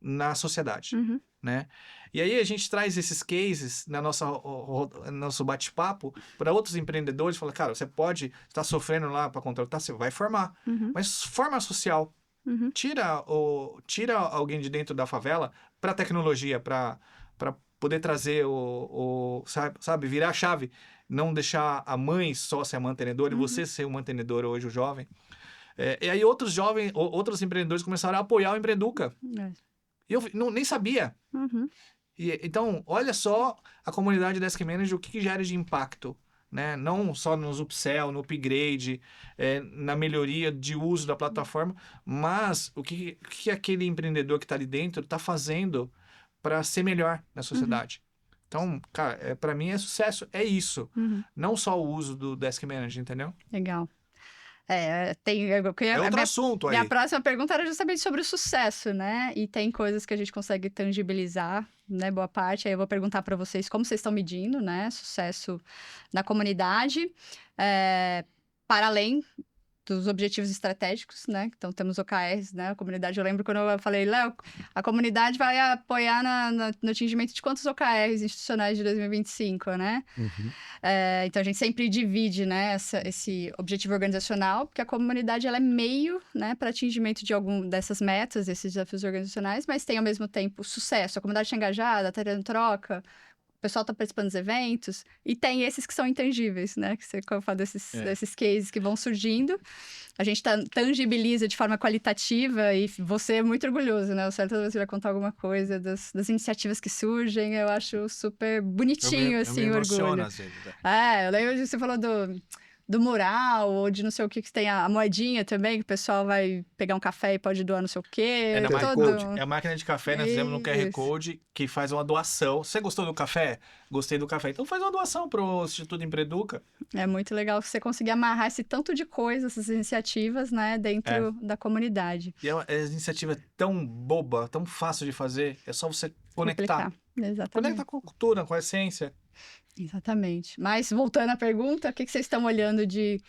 na sociedade, né? E aí a gente traz esses cases no nosso bate-papo para outros empreendedores, fala, cara, você pode estar sofrendo lá para contratar, você vai formar, mas forma social, tira alguém de dentro da favela para tecnologia, para poder trazer sabe, virar a chave, não deixar a mãe só ser a mantenedora e você ser o mantenedor hoje, o jovem. E aí outros empreendedores começaram a apoiar o Empreenduca. E eu nem sabia. Então, olha só a comunidade Desk Manager, o que gera de impacto, né? Não só nos upsell, no upgrade, na melhoria de uso da plataforma, mas o que aquele empreendedor que está ali dentro está fazendo para ser melhor na sociedade. Então, cara, para mim sucesso, é isso. Não só o uso do Desk Manager, entendeu? Legal. Outro assunto aí. Minha próxima pergunta era justamente sobre o sucesso, né? E tem coisas que a gente consegue tangibilizar, né? Boa parte. Aí eu vou perguntar para vocês como vocês estão medindo, né? Sucesso na comunidade, para além dos objetivos estratégicos, né? Então, temos OKRs, né? A comunidade, eu lembro quando eu falei, Léo, a comunidade vai apoiar no atingimento de quantos OKRs institucionais de 2025, né? Então, a gente sempre divide, né, esse objetivo organizacional, porque a comunidade, ela é meio, né, para atingimento de algum dessas metas, esses desafios organizacionais, mas tem, ao mesmo tempo, sucesso. A comunidade está engajada, está tendo troca, o pessoal está participando dos eventos, e tem esses que são intangíveis, né? Que você fala desses cases que vão surgindo. A gente tangibiliza de forma qualitativa e você é muito orgulhoso, né? O certo você vai contar alguma coisa das iniciativas que surgem, eu acho super bonitinho, assim, o orgulho. Às vezes, né? Eu lembro que você falou do mural, ou de não sei o que tem a moedinha também, que o pessoal vai pegar um café e pode doar não sei o quê. É a máquina de café, nós fizemos no QR Code, que faz uma doação. Você gostou do café? Gostei do café. Então faz uma doação para o Instituto Empreenduca. É muito legal você conseguir amarrar esse tanto de coisas, essas iniciativas, né, dentro da comunidade. E a iniciativa é tão boba, tão fácil de fazer, é só você conectar. Exatamente. Conecta com a cultura, com a essência. Exatamente. Mas, voltando à pergunta, o que vocês estão olhando de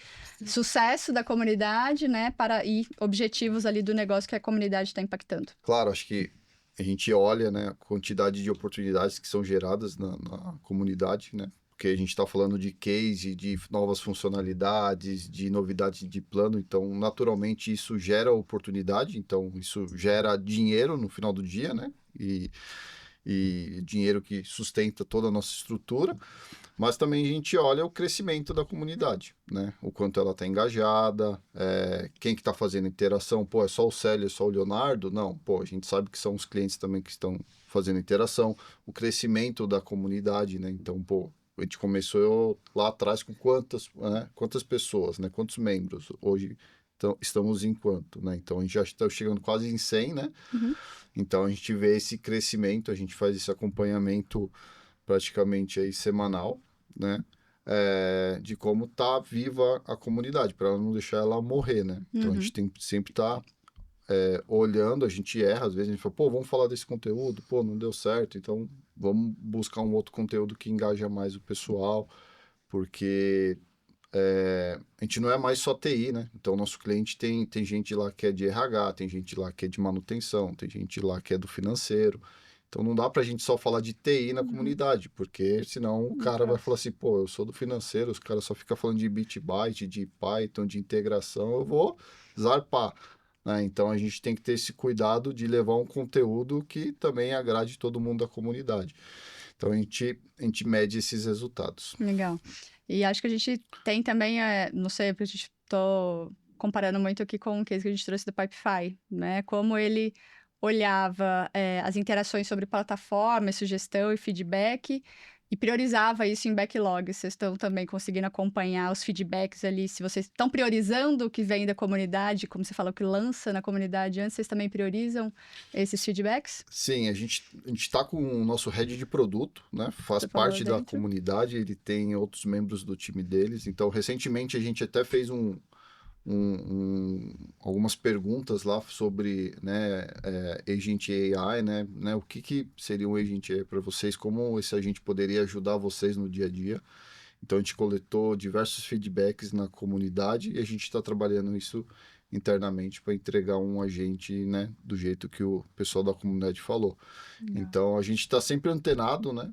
sucesso da comunidade, né, e objetivos ali do negócio que a comunidade está impactando? Claro, acho que a gente olha, né, a quantidade de oportunidades que são geradas na comunidade, né, porque a gente está falando de case, de novas funcionalidades, de novidades de plano, então, naturalmente, isso gera oportunidade, então, isso gera dinheiro no final do dia, né, e dinheiro que sustenta toda a nossa estrutura, mas também a gente olha o crescimento da comunidade, né? O quanto ela está engajada, quem que está fazendo interação, é só o Célio, é só o Leonardo? Não, a gente sabe que são os clientes também que estão fazendo interação, o crescimento da comunidade, né? Então, a gente começou lá atrás com quantas pessoas, né? Quantos membros? Hoje estamos em quanto, né? Então, a gente já está chegando quase em 100, né? Então, a gente vê esse crescimento, a gente faz esse acompanhamento praticamente aí semanal, né? De como tá viva a comunidade, para não deixar ela morrer, né? Então, a gente tem que sempre estar olhando, a gente erra, às vezes a gente fala, vamos falar desse conteúdo, não deu certo, então vamos buscar um outro conteúdo que engaja mais o pessoal, porque a gente não é mais só TI, né? Então, nosso cliente tem gente lá que é de RH, tem gente lá que é de manutenção, tem gente lá que é do financeiro. Então, não dá pra gente só falar de TI na comunidade, porque senão o cara vai falar assim, eu sou do financeiro, os caras só ficam falando de Bitbyte, de Python, de integração, eu vou zarpar. Né? Então, a gente tem que ter esse cuidado de levar um conteúdo que também agrade todo mundo da comunidade. Então, a gente mede esses resultados. Legal. E acho que a gente tem também, não sei, porque a gente tô comparando muito aqui com o case que a gente trouxe do Pipefy, né? Como ele olhava as interações sobre plataforma, sugestão e feedback e priorizava isso em backlog. Vocês estão também conseguindo acompanhar os feedbacks ali? Se vocês estão priorizando o que vem da comunidade, como você falou que lança na comunidade antes, vocês também priorizam esses feedbacks? Sim, a gente está com o nosso head de produto, né? Faz parte da comunidade, ele tem outros membros do time deles. Então, recentemente, a gente até fez algumas perguntas lá sobre, né, Agent AI, né, o que seria um Agent AI para vocês, como esse agente poderia ajudar vocês no dia a dia. Então, a gente coletou diversos feedbacks na comunidade e a gente está trabalhando isso internamente para entregar um agente, né, do jeito que o pessoal da comunidade falou. Não. Então, a gente está sempre antenado, né?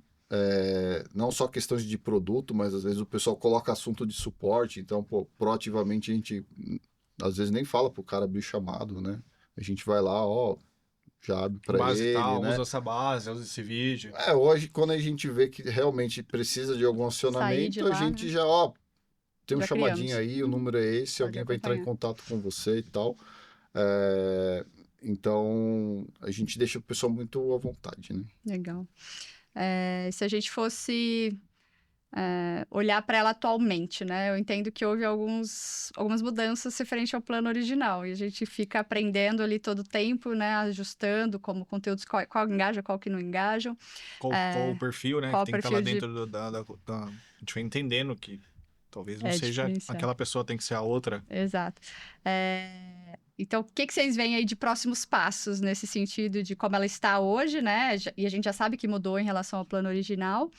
Não só questões de produto, mas às vezes o pessoal coloca assunto de suporte, então, proativamente a gente às vezes nem fala pro cara abrir o chamado, né? A gente vai lá, já abre para Base ele, tal, né? usa essa base, usa esse vídeo. Hoje, quando a gente vê que realmente precisa de algum Sair de acionamento, a lá, gente né? já, tem um Já chamadinho criamos. aí, o número é esse, Pode alguém vai entrar em acompanhar. contato com você e tal. É, então, a gente deixa o pessoal muito à vontade, né? Legal. Se a gente fosse olhar para ela atualmente, né? Eu entendo que houve algumas mudanças referente ao plano original e a gente fica aprendendo ali todo o tempo, né? Ajustando como conteúdos, qual engaja, qual que não engajam, Qual o perfil, né? qual Que o tem que estar lá perfil de dentro A gente vai entendendo que talvez não seja diferencial. aquela pessoa, tem que ser a outra. Exato. Então, o que que vocês veem aí de próximos passos nesse sentido de como ela está hoje, né? E a gente já sabe que mudou em relação ao plano original,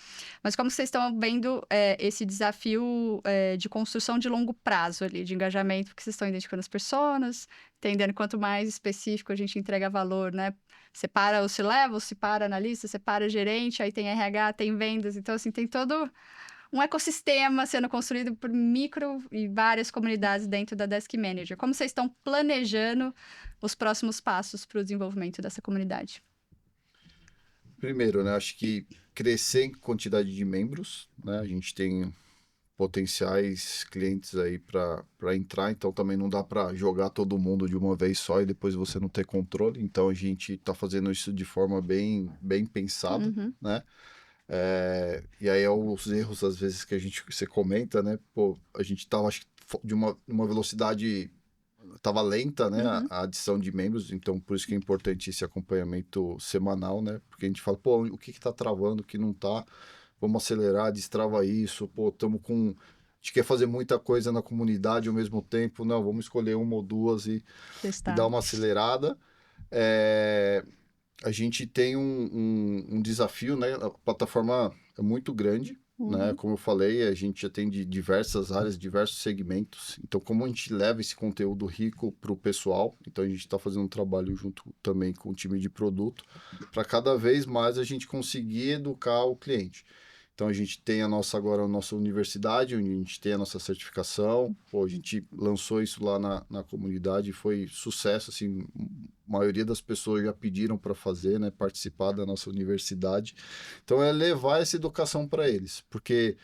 mas como vocês estão vendo esse desafio de construção de longo prazo ali, de engajamento, porque vocês estão identificando as pessoas, entendendo quanto mais específico a gente entrega valor, né? Separa o C-level, separa analista, separa gerente, aí tem RH, tem vendas, então assim, tem todo um ecossistema sendo construído por micro e várias comunidades dentro da Desk Manager. Como vocês estão planejando os próximos passos para o desenvolvimento dessa comunidade? Primeiro, né? Acho que crescer em quantidade de membros, né? A gente tem potenciais clientes aí para entrar, então também não dá para jogar todo mundo de uma vez só e depois você não ter controle. Então a gente está fazendo isso de forma bem pensada, Uhum, né? E aí é os erros às vezes que você comenta, né? Pô, a gente tava acho que, de uma velocidade tava lenta, né? uhum. A adição de membros, então por isso que é importante esse acompanhamento semanal, né? Porque a gente fala, pô, o que que tá travando, o que não tá? Vamos acelerar, destrava isso, pô, estamos com. A gente quer fazer muita coisa na comunidade ao mesmo tempo, não, vamos escolher uma ou duas e dar Testar. uma acelerada. É, a gente tem um desafio, né? A plataforma é muito grande, né? Uhum, Como eu falei, a gente atende diversas áreas, diversos segmentos. Então, como a gente leva esse conteúdo rico para o pessoal, então a gente está fazendo um trabalho junto também com o time de produto, para cada vez mais a gente conseguir educar o cliente. Então a gente tem agora a nossa universidade, onde a gente tem a nossa certificação. Pô, a gente lançou isso lá na comunidade e foi sucesso, assim, a maioria das pessoas já pediram para fazer, né, participar da nossa universidade. Então é levar essa educação para eles, porque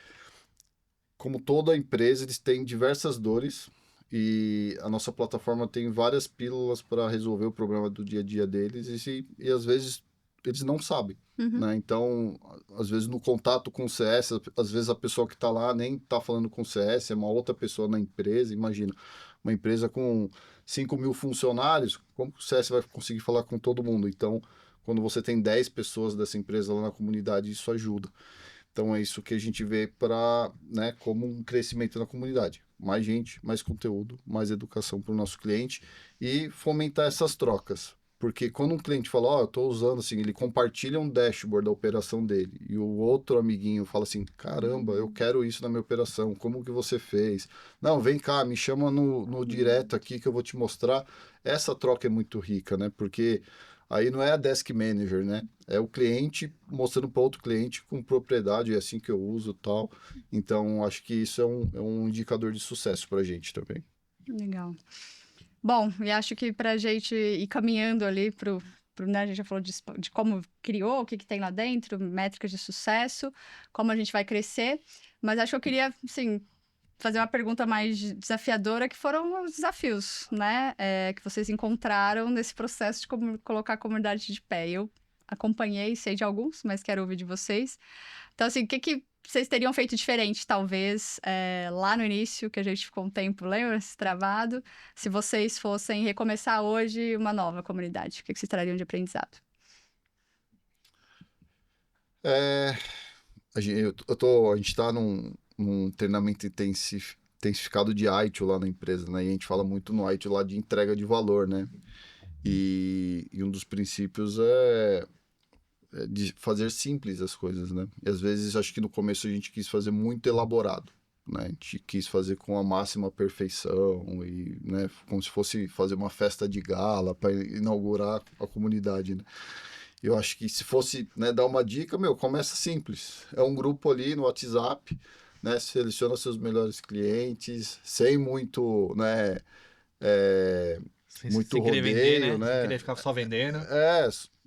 como toda empresa, eles têm diversas dores e a nossa plataforma tem várias pílulas para resolver o problema do dia a dia deles e às vezes eles não sabem. uhum. Né? Então, às vezes no contato com o CS, às vezes a pessoa que está lá nem está falando com o CS, é uma outra pessoa na empresa. Imagina, uma empresa com 5.000 funcionários, como que o CS vai conseguir falar com todo mundo? Então, quando você tem 10 pessoas dessa empresa lá na comunidade, isso ajuda. Então é isso que a gente vê para, né, como um crescimento na comunidade. Mais gente, mais conteúdo, mais educação para o nosso cliente e fomentar essas trocas. Porque quando um cliente fala, ó, eu estou usando assim, ele compartilha um dashboard da operação dele e o outro amiguinho fala assim, caramba, eu quero isso na minha operação, como que você fez? Não, vem cá, me chama no direto aqui que eu vou te mostrar. Essa troca é muito rica, né? Porque aí não é a desk manager, né? É o cliente mostrando para outro cliente com propriedade, é assim que eu uso tal. Então, acho que isso é um indicador de sucesso para a gente também. Legal. Bom, e acho que para a gente ir caminhando ali né, a gente já falou de como criou, o que que tem lá dentro, métricas de sucesso, como a gente vai crescer, mas acho que eu queria, assim, fazer uma pergunta mais desafiadora, que foram os desafios, né, que vocês encontraram nesse processo de colocar a comunidade de pé. Eu acompanhei, sei de alguns, mas quero ouvir de vocês. Então, assim, o que que vocês teriam feito diferente, talvez, lá no início, que a gente ficou um tempo, lembra, se travado, se vocês fossem recomeçar hoje uma nova comunidade? O que que vocês trariam de aprendizado? É, a gente está num treinamento intensificado de ITIL lá na empresa, né? E a gente fala muito no ITIL lá de entrega de valor, né? E um dos princípios é de fazer simples as coisas, né? E às vezes acho que no começo a gente quis fazer muito elaborado, né? A gente quis fazer com a máxima perfeição e, né, como se fosse fazer uma festa de gala para inaugurar a comunidade, né? Eu acho que se fosse, né, dar uma dica, começa simples. É um grupo ali no WhatsApp, né? Seleciona seus melhores clientes, sem muito, né? muito sem querer rodeio, vender, né? Sem querer ficar só vendendo.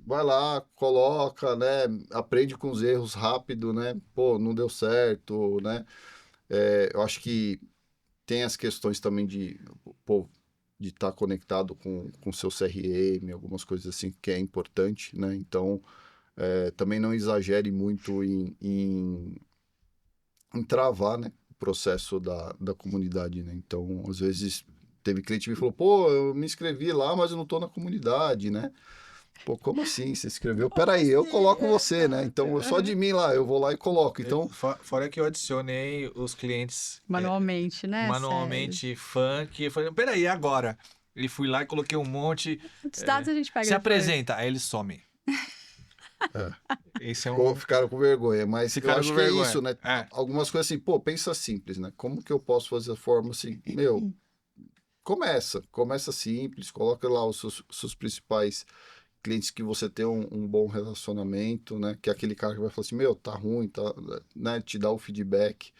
Vai lá, coloca, né? Aprende com os erros rápido, né? Pô, não deu certo, né? Eu acho que tem as questões também pô, de estar conectado com seu CRM, algumas coisas assim que é importante, né? Então, também não exagere muito em travar, né, o processo da comunidade, né? Então, às vezes, teve cliente que me falou, pô, eu me inscrevi lá, mas eu não tô na comunidade, né? Pô, como assim? Você escreveu? Peraí, eu coloco você, né? Então, só de mim lá, eu vou lá e coloco. Então, Fora que eu adicionei os clientes Manualmente, né? manualmente funk. Eu falei, peraí, e agora? Ele fui lá e coloquei um monte. Os dados a gente pega Se depois. apresenta, aí ele some. é, Esse é ficaram com vergonha. Mas eu Ficaram acho com que é vergonha. isso, né? É. Algumas coisas assim, pô, pensa simples, né? Como que eu posso fazer a forma assim? Meu, começa simples, coloca lá os seus principais clientes que você tem um bom relacionamento, né? Que é aquele cara que vai falar assim, meu, tá ruim, tá, né? Te dá o feedback.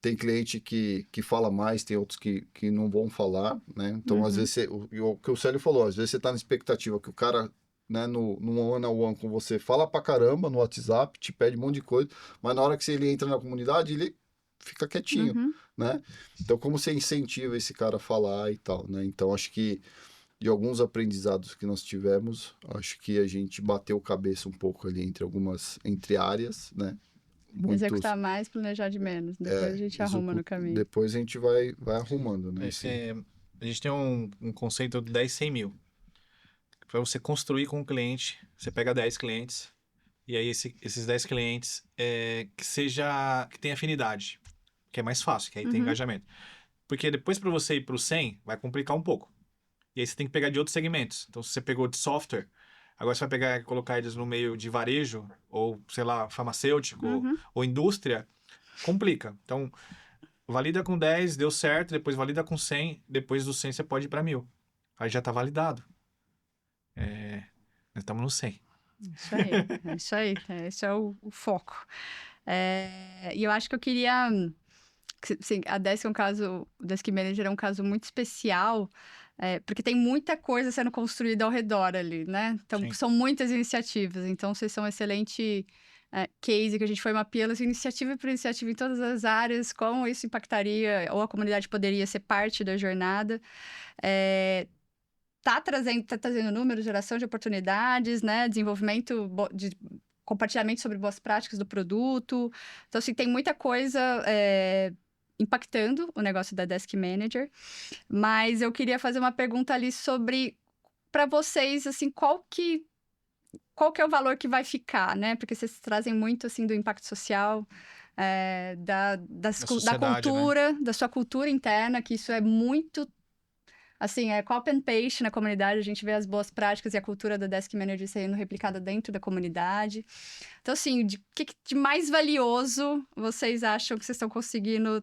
Tem cliente que fala mais, tem outros que não vão falar, né? Então, às vezes, o que o Célio falou, às vezes você tá na expectativa que o cara, né, no one-on-one com você, fala pra caramba no WhatsApp, te pede um monte de coisa, mas na hora que ele entra na comunidade, ele fica quietinho, né? Então, como você incentiva esse cara a falar e tal, né? Então, acho que de alguns aprendizados que nós tivemos, acho que a gente bateu cabeça um pouco ali entre áreas, né? Executar mais, planejar de menos. Depois a gente arruma no caminho. Depois a gente vai arrumando, né? A gente tem um conceito de 10, 100 mil. Para você construir com o cliente, você pega 10 clientes, e aí esses 10 clientes que tem afinidade, que é mais fácil, que aí tem engajamento. Porque depois para você ir para o 100, vai complicar um pouco. E aí você tem que pegar de outros segmentos. Então, se você pegou de software, agora você vai pegar e colocar eles no meio de varejo, ou, sei lá, farmacêutico, ou indústria, complica. Então, valida com 10, deu certo, depois valida com 100, depois do 100 você pode ir para 1000. Aí já está validado. Nós estamos no 100. Isso aí, é isso aí. Esse é o foco. E eu acho que eu queria... Sim, a Desk é um caso... O Desk Manager é um caso muito especial, porque tem muita coisa sendo construída ao redor ali, né? Então, Sim. são muitas iniciativas. Então, vocês são um excelente case que a gente foi mapeando assim, iniciativa por iniciativa em todas as áreas, como isso impactaria, ou a comunidade poderia ser parte da jornada. Tá trazendo números, geração de oportunidades, né? Desenvolvimento de compartilhamento sobre boas práticas do produto. Então, assim, tem muita coisa impactando o negócio da Desk Manager. Mas eu queria fazer uma pergunta ali sobre, para vocês, assim, qual que é o valor que vai ficar, né? Porque vocês trazem muito, assim, do impacto social, da cultura, né? Da sua cultura interna, que isso é muito... Assim, copy and paste na comunidade, a gente vê as boas práticas e a cultura da Desk Manager sendo replicada dentro da comunidade. Então, assim, que de mais valioso vocês acham que vocês estão conseguindo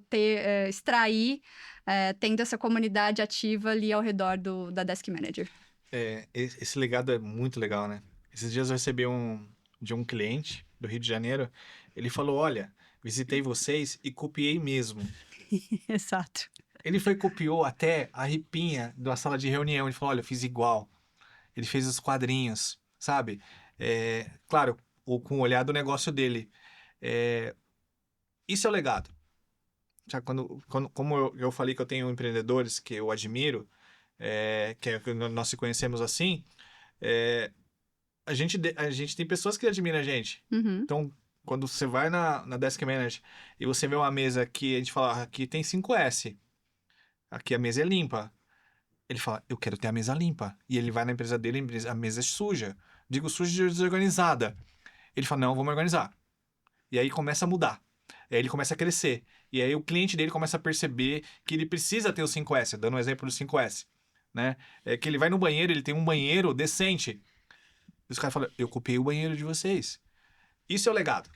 extrair, tendo essa comunidade ativa ali ao redor da Desk Manager? Esse legado é muito legal, né? Esses dias eu recebi de um cliente do Rio de Janeiro, ele falou, olha, visitei vocês e copiei mesmo. Exato. Ele copiou até a ripinha da sala de reunião. Ele falou, olha, eu fiz igual. Ele fez os quadrinhos, sabe? Claro, com o olhar do negócio dele. Isso é o legado. Já como eu falei que eu tenho empreendedores que eu admiro, que nós se conhecemos assim, a gente tem pessoas que admiram a gente. Então, quando você vai na Desk Manager e você vê uma mesa que a gente fala, aqui tem 5S. Aqui a mesa é limpa. Ele fala, eu quero ter a mesa limpa. E ele vai na empresa dele, a mesa é suja. Digo suja e desorganizada. Ele fala, não, vamos organizar. E aí começa a mudar. E aí ele começa a crescer. E aí o cliente dele começa a perceber que ele precisa ter o 5S. Dando um exemplo do 5S. Né? Que ele vai no banheiro, ele tem um banheiro decente. E os caras falam, eu copiei o banheiro de vocês. Isso é o legado.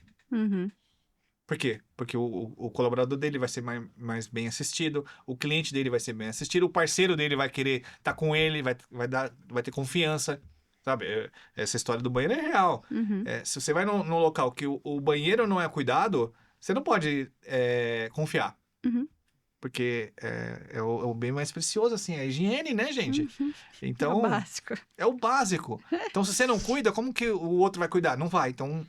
Por quê? Porque o colaborador dele vai ser mais bem assistido, o cliente dele vai ser bem assistido, o parceiro dele vai querer estar com ele, vai ter confiança, sabe? Essa história do banheiro é real. Se você vai num local que o banheiro não é cuidado, você não pode confiar. porque é o bem mais precioso, assim, é a higiene, né, gente? É o Então, básico. é o básico. Então, se você não cuida, como que o outro vai cuidar? Não vai, então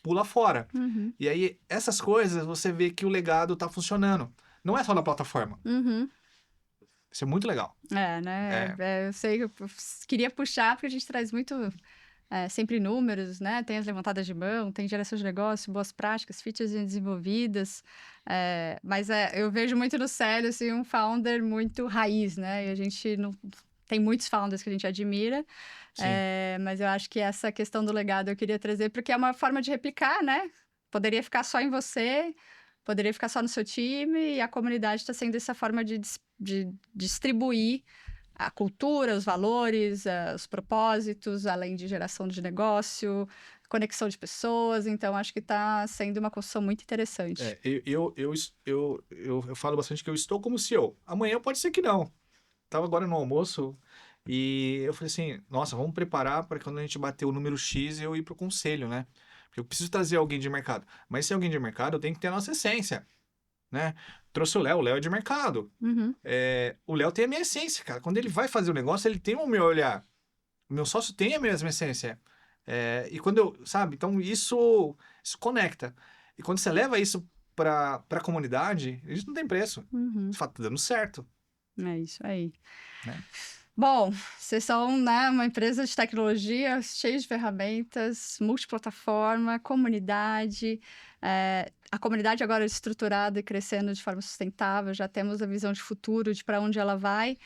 pula fora. Uhum. E aí, essas coisas, você vê que o legado tá funcionando. Não é só na plataforma. Uhum. Isso é muito legal. Né? Eu sei que eu queria puxar, porque a gente traz muito, sempre números, né? Tem as levantadas de mão, tem geração de negócio, boas práticas, features desenvolvidas. Mas eu vejo muito no Célio, assim, um founder muito raiz, né? E a gente não... Tem muitos founders que a gente admira, Sim. mas eu acho que essa questão do legado eu queria trazer, porque é uma forma de replicar, né? Poderia ficar só em você, poderia ficar só no seu time, e a comunidade está sendo essa forma de distribuir a cultura, os valores, os propósitos, além de geração de negócio, conexão de pessoas. Então, acho que está sendo uma construção muito interessante. Eu falo bastante que eu estou como CEO. Amanhã pode ser que não. Tava agora no almoço e eu falei assim, nossa, vamos preparar para quando a gente bater o número X eu ir pro conselho, né? Porque eu preciso trazer alguém de mercado. Mas se é alguém de mercado, eu tenho que ter a nossa essência, né? Trouxe o Léo é de mercado. Uhum. O Léo tem a minha essência, cara. Quando ele vai fazer o negócio, ele tem o meu olhar. O meu sócio tem a mesma essência. E quando sabe? Então isso conecta. E quando você leva isso para a comunidade, isso não tem preço. Uhum. Você fala, tá dando certo. É isso aí. Né? Bom, vocês são, né, uma empresa de tecnologia cheia de ferramentas, multiplataforma, comunidade. A comunidade agora é estruturada e crescendo de forma sustentável, já temos a visão de futuro, de para onde ela vai.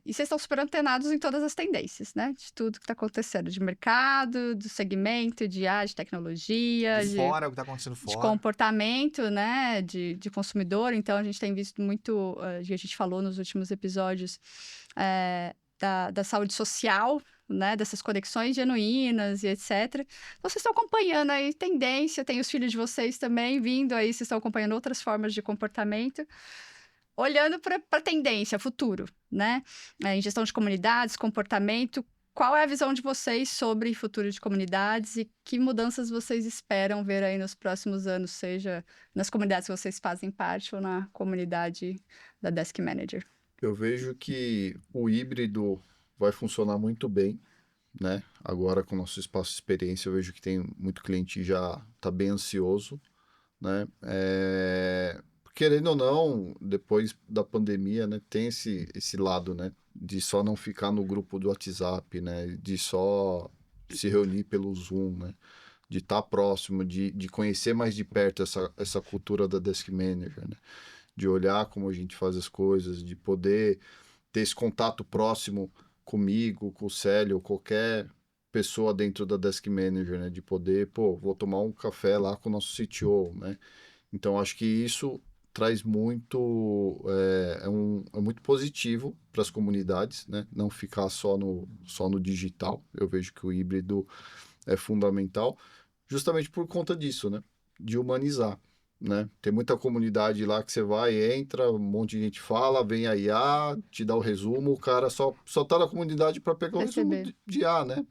E vocês estão super antenados em todas as tendências, né? De tudo que está acontecendo, de mercado, do segmento, de tecnologia, De fora, o que tá acontecendo de fora. comportamento, né, de consumidor. Então, a gente tem visto muito, a gente falou nos últimos episódios, da saúde social, né, dessas conexões genuínas e etc. Então, vocês estão acompanhando aí tendência, tem os filhos de vocês também vindo aí, vocês estão acompanhando outras formas de comportamento, olhando para a tendência, futuro, né? Em gestão de comunidades, comportamento. Qual é a visão de vocês sobre futuro de comunidades e que mudanças vocês esperam ver aí nos próximos anos, seja nas comunidades que vocês fazem parte ou na comunidade da Desk Manager? Eu vejo que o híbrido vai funcionar muito bem, né? Agora com o nosso espaço de experiência, eu vejo que tem muito cliente que já está bem ansioso, né? Querendo ou não, depois da pandemia, né, tem esse lado, né, de só não ficar no grupo do WhatsApp, né, de só se reunir pelo Zoom, né, de estar próximo, de conhecer mais de perto essa cultura da Desk Manager, né, de olhar como a gente faz as coisas, de poder ter esse contato próximo comigo, com o Célio, qualquer pessoa dentro da Desk Manager, né, de poder, vou tomar um café lá com o nosso CTO, né. Então, acho que isso traz muito, é muito positivo para as comunidades, né? Não ficar só no digital. Eu vejo que o híbrido é fundamental, justamente por conta disso, né? De humanizar, né? Tem muita comunidade lá que você vai, entra, um monte de gente fala, vem a IA, te dá o resumo, o cara só tá na comunidade para pegar o resumo de IA, né?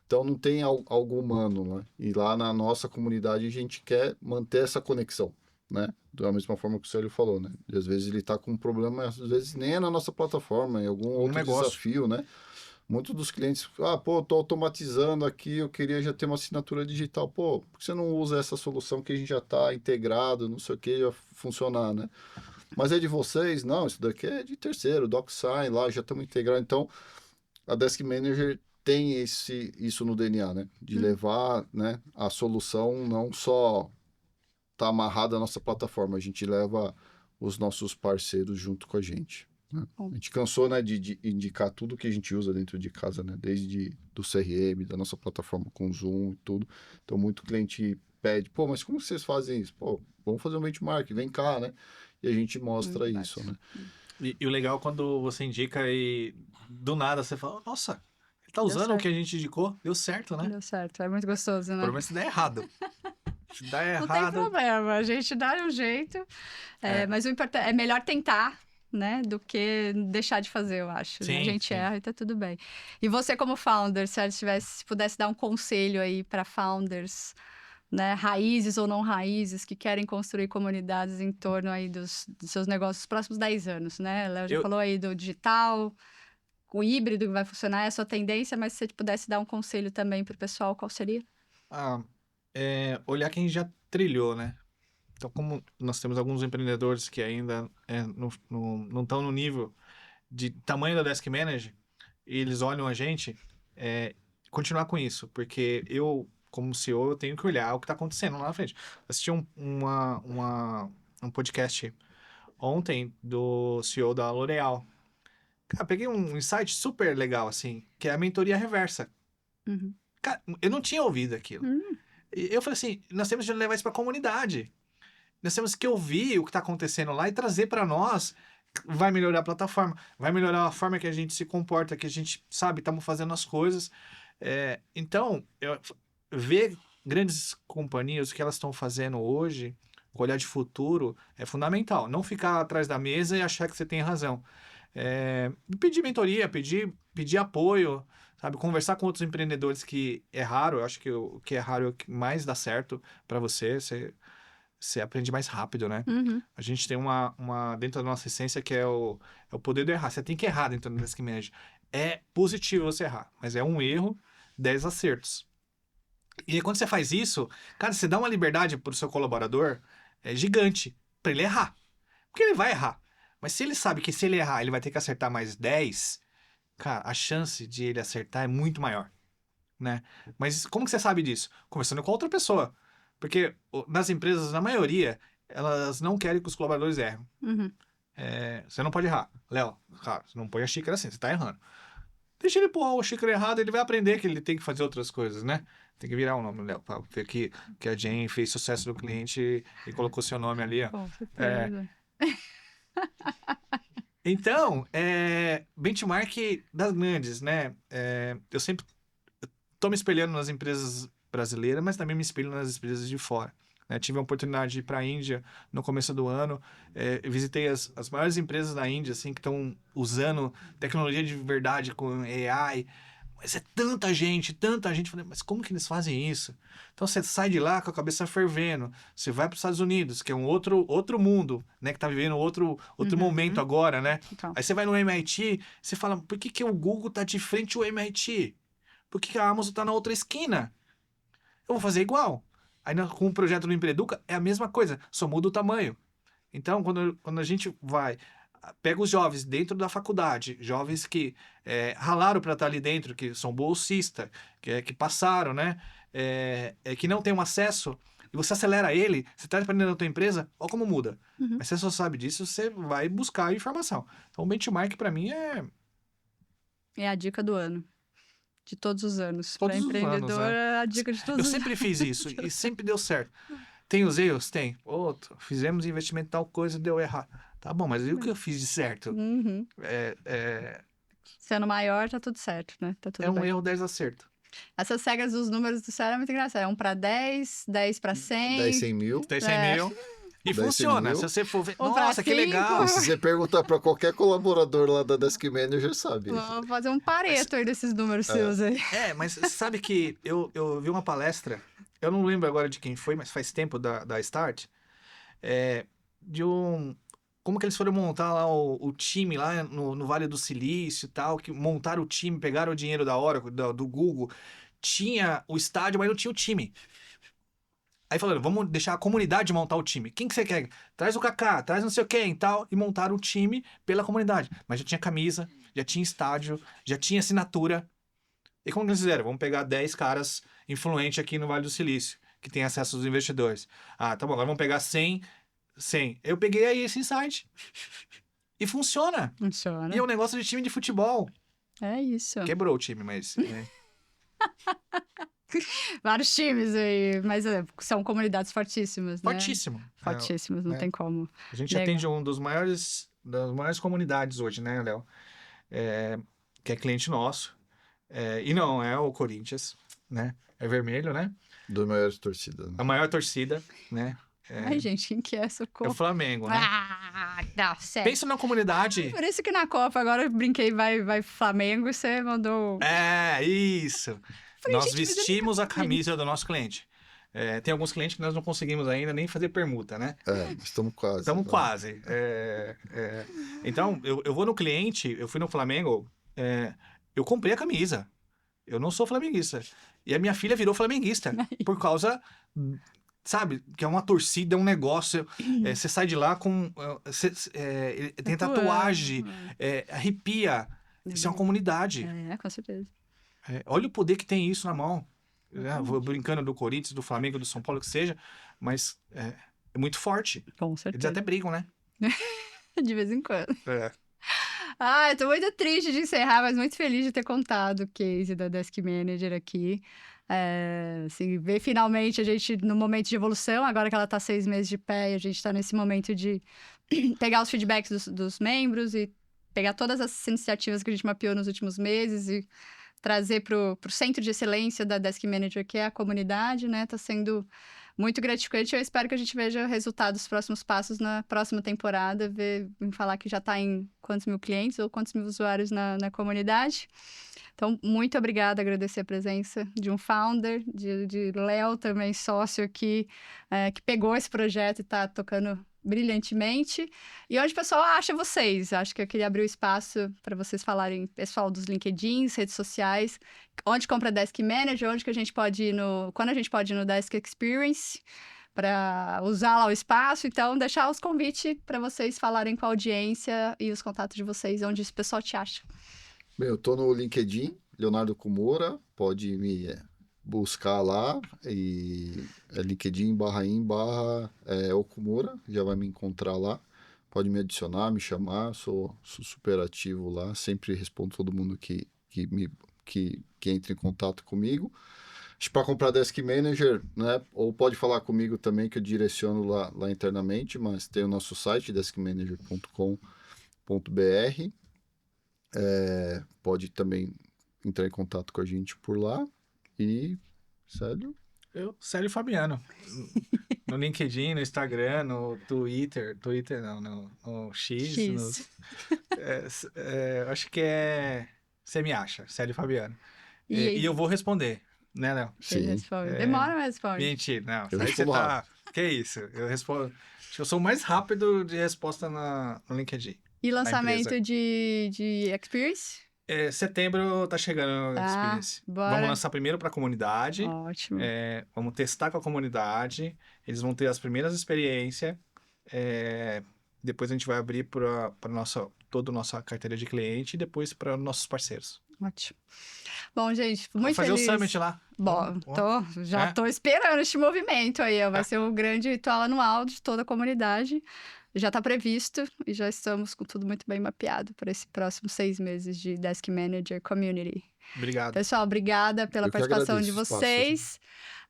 Então não tem algo humano, né? E lá na nossa comunidade a gente quer manter essa conexão, né? Da mesma forma que o Célio falou, né? E às vezes ele está com um problema, às vezes nem é na nossa plataforma, em algum outro desafio, né? Muitos dos clientes, tô automatizando aqui, eu queria já ter uma assinatura digital. Por que você não usa essa solução que a gente já está integrado, não sei o que, já funcionar, né? Mas é de vocês? Não, isso daqui é de terceiro, DocSign, lá já estamos integrados. Então, a Desk Manager tem isso no DNA, né? De levar, né, a solução não só tá amarrada à nossa plataforma, a gente leva os nossos parceiros junto com a gente. Né? A gente cansou, né, de indicar tudo que a gente usa dentro de casa, né? Desde do CRM, da nossa plataforma com Zoom e tudo. Então, muito cliente pede, mas como vocês fazem isso? Vamos fazer um benchmark, vem cá, né? E a gente mostra isso, né? E o legal é quando você indica e do nada você fala, nossa, ele tá usando o que a gente indicou, deu certo, né? Deu certo, é muito gostoso, né? Pelo menos se der errado. Se der errado... Não tem problema, a gente dá um jeito, mas o importante é melhor tentar, né, do que deixar de fazer, eu acho. Sim, né? A gente sim. erra e tá tudo bem. E você como founder, se pudesse dar um conselho aí para founders né, raízes ou não raízes, que querem construir comunidades em torno aí dos seus negócios nos próximos 10 anos, né? Léo já falou aí do digital, o híbrido que vai funcionar, é a sua tendência, mas se você pudesse dar um conselho também para o pessoal, qual seria? Olhar quem já trilhou, né? Então, como nós temos alguns empreendedores que ainda não estão no nível de tamanho da Desk Manager, e eles olham a gente, continuar com isso, porque eu, como CEO, eu tenho que olhar o que está acontecendo lá na frente. Assisti um podcast ontem do CEO da L'Oréal. Cara, peguei um insight super legal, assim, que é a mentoria reversa. Uhum. Cara, eu não tinha ouvido aquilo. E eu falei assim, nós temos que levar isso para a comunidade. Nós temos que ouvir o que está acontecendo lá e trazer para nós. Vai melhorar a plataforma, vai melhorar a forma que a gente se comporta, que a gente, sabe, estamos fazendo as coisas. Então, ver grandes companhias, o que elas estão fazendo hoje, com olhar de futuro, é fundamental. Não ficar atrás da mesa e achar que você tem razão. Pedir mentoria, pedir apoio, sabe? Conversar com outros empreendedores, que é raro. Eu acho que o que é raro é o que mais dá certo para você. Você aprende mais rápido, né? Uhum. A gente tem uma dentro da nossa essência que é o poder do errar. Você tem que errar dentro do Desk Manager. É positivo você errar, mas é um erro, 10 acertos. E aí, quando você faz isso, cara, você dá uma liberdade pro seu colaborador gigante para ele errar. Porque ele vai errar. Mas se ele sabe que se ele errar, ele vai ter que acertar mais 10, cara, a chance de ele acertar é muito maior, né? Mas como que você sabe disso? Conversando com outra pessoa. Porque nas empresas, na maioria, elas não querem que os colaboradores errem. Uhum. Você não pode errar. Léo, cara, você não põe a xícara assim, você tá errando. Deixa ele pôr a xícara errada, ele vai aprender que ele tem que fazer outras coisas, né? Tem que virar o nome, Léo, pra ver que a Jane fez sucesso do cliente e colocou seu nome ali, ó. Com certeza. Então, benchmark das grandes, né? Eu sempre tô me espelhando nas empresas brasileiras, mas também me espelho nas empresas de fora. Né? Tive a oportunidade de ir para a Índia no começo do ano. Visitei as maiores empresas da Índia, assim, que estão usando tecnologia de verdade com AI. Mas é tanta gente. Falei, mas como que eles fazem isso? Então você sai de lá com a cabeça fervendo. Você vai para os Estados Unidos, que é um outro mundo, né? Que tá vivendo outro momento agora, né? Então. Aí você vai no MIT, você fala, por que o Google tá de frente ao MIT? Por que a Amazon tá na outra esquina? Eu vou fazer igual. Aí com o projeto do Empreeduca é a mesma coisa, só muda o tamanho. Então, quando a gente pega os jovens dentro da faculdade, jovens que ralaram para estar ali dentro, que são bolsistas, que passaram, né? Que não tem um acesso, e você acelera ele, você está aprendendo na tua empresa, olha como muda. Uhum. Mas você só sabe disso, você vai buscar informação. Então, o benchmark para mim é a dica do ano. De todos os anos. Para Todos os empreendedor, anos, é a dica de todos Eu os sempre fiz isso e sempre deu certo. Tem os erros? Tem. Outro. Fizemos investimento em tal coisa, deu errado. Tá bom, mas e o que eu fiz de certo? Uhum. Sendo maior, tá tudo certo, né? Tá tudo É um bem. erro, 10 acertos. Essas regras dos números do céu é muito engraçado. É 1 para 10, 10 para 100. 10, 100 mil. Tem 100 mil. E 10, 100 funciona. mil. Se você for ver. Um pra Nossa, que 5. legal. E se você perguntar para qualquer colaborador lá da Desk Manager, sabe. Vou fazer um pareto aí desses números seus aí. Mas sabe que eu vi uma palestra, eu não lembro agora de quem foi, mas faz tempo da Start, como que eles foram montar lá o time lá no Vale do Silício e tal, que montaram o time, pegaram o dinheiro da Oracle, do Google, tinha o estádio, mas não tinha o time. Aí falaram, vamos deixar a comunidade montar o time. Quem que você quer? Traz o Kaká, traz não sei o quem e tal. E montaram o time pela comunidade. Mas já tinha camisa, já tinha estádio, já tinha assinatura. E como que eles fizeram? Vamos pegar 10 caras influentes aqui no Vale do Silício, que tem acesso aos investidores. Ah, tá bom, agora vamos pegar 100. Eu peguei aí esse insight. E funciona. Funciona. E é um negócio de time de futebol. É isso. Quebrou o time, mas... Vários times aí, mas são comunidades fortíssimas, né? Fortíssimo. Fortíssimas, não tem como. A gente Legal. atende das maiores comunidades hoje, né, Léo? Que é cliente nosso. E não é o Corinthians, né? É vermelho, né? Das maiores torcidas. Né? A maior torcida, né? Ai, gente, quem que é É socorro? o Flamengo, né? Não, sério. Pensa na comunidade. Por isso que na Copa agora eu brinquei, vai Flamengo, e você mandou... Isso. Falei, Nós gente, mas vestimos a camisa do nosso cliente. Tem alguns clientes que nós não conseguimos ainda nem fazer permuta, né? Estamos quase. Estamos quase. Então, eu vou no cliente, eu fui no Flamengo, eu comprei a camisa. Eu não sou flamenguista. E a minha filha virou flamenguista. Por causa, sabe, que é uma torcida, é um negócio. Você sai de lá com... tem tatuagem, arrepia. Isso é uma comunidade. Com certeza. Olha o poder que tem isso na mão. Vou brincando do Corinthians, do Flamengo, do São Paulo, que seja. Mas é muito forte. Com certeza. Eles até brigam, né? De vez em quando. Eu tô muito triste de encerrar, mas muito feliz de ter contado o case da Desk Manager aqui. Assim, ver finalmente a gente no momento de evolução, agora que ela tá 6 meses de pé, e a gente tá nesse momento de pegar os feedbacks dos membros e pegar todas as iniciativas que a gente mapeou nos últimos meses e trazer pro centro de excelência da Desk Manager, que é a comunidade, né? Tá sendo muito gratificante. Eu espero que a gente veja resultados dos próximos passos na próxima temporada, falar que já está em quantos mil clientes ou quantos mil usuários na comunidade. Então, muito obrigada, agradecer a presença de um founder, de Léo também, sócio aqui, que pegou esse projeto e está tocando brilhantemente. E onde o pessoal acha vocês? Acho que eu queria abrir o espaço para vocês falarem, pessoal dos LinkedIns, redes sociais, onde compra Desk Manager, onde que a gente pode ir quando a gente pode ir no Desk Experience para usar lá o espaço. Então, deixar os convites para vocês falarem com a audiência e os contatos de vocês, onde esse pessoal te acha. Bem, eu tô no LinkedIn, Leonardo Kumura, pode me buscar lá, e LinkedIn/Okumura, já vai me encontrar lá. Pode me adicionar, me chamar, sou super ativo lá, sempre respondo todo mundo que entra em contato comigo. Para comprar Desk Manager, né, ou pode falar comigo também, que eu direciono lá internamente, mas tem o nosso site, deskmanager.com.br. Pode também entrar em contato com a gente por lá. E Célio? Célio Fabiano. No LinkedIn, no Instagram, no Twitter não, no X. Acho que você me acha, Célio Fabiano. E eu vou responder, né, Léo? Sim. Demora, mas responde. Mentira, não. Eu Aí respondo rápido. Que isso? Eu respondo. Acho que eu sou o mais rápido de resposta no LinkedIn. E lançamento de Experience? Setembro tá chegando o Experience. Bora. Vamos lançar primeiro para a comunidade. Ótimo. Vamos testar com a comunidade. Eles vão ter as primeiras experiências. Depois a gente vai abrir para toda a nossa carteira de cliente e depois para nossos parceiros. Ótimo. Bom, gente, muito fazer feliz. o Summit lá. Bom, tô esperando este movimento aí. Vai ser o grande ritual anual de toda a comunidade. Já está previsto e já estamos com tudo muito bem mapeado para esse próximo 6 meses de Desk Manager Community. Obrigado. Pessoal, obrigada pela participação de vocês.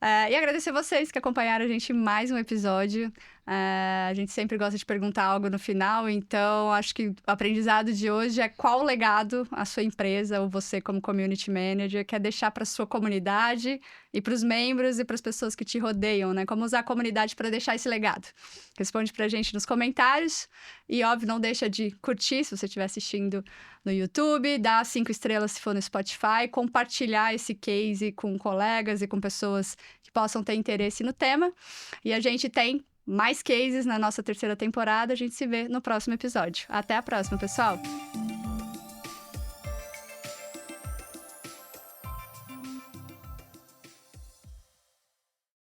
E agradecer vocês que acompanharam a gente em mais um episódio. A gente sempre gosta de perguntar algo no final, então acho que o aprendizado de hoje é qual legado a sua empresa ou você como Community Manager quer deixar para sua comunidade e para os membros e para as pessoas que te rodeiam, né? Como usar a comunidade para deixar esse legado. Responde para a gente nos comentários e, óbvio, não deixa de curtir se você estiver assistindo no YouTube, dar 5 estrelas se for no Spotify, compartilhar esse case com colegas e com pessoas que possam ter interesse no tema. E a gente tem mais cases na nossa 3ª temporada. A gente se vê no próximo episódio. Até a próxima, pessoal!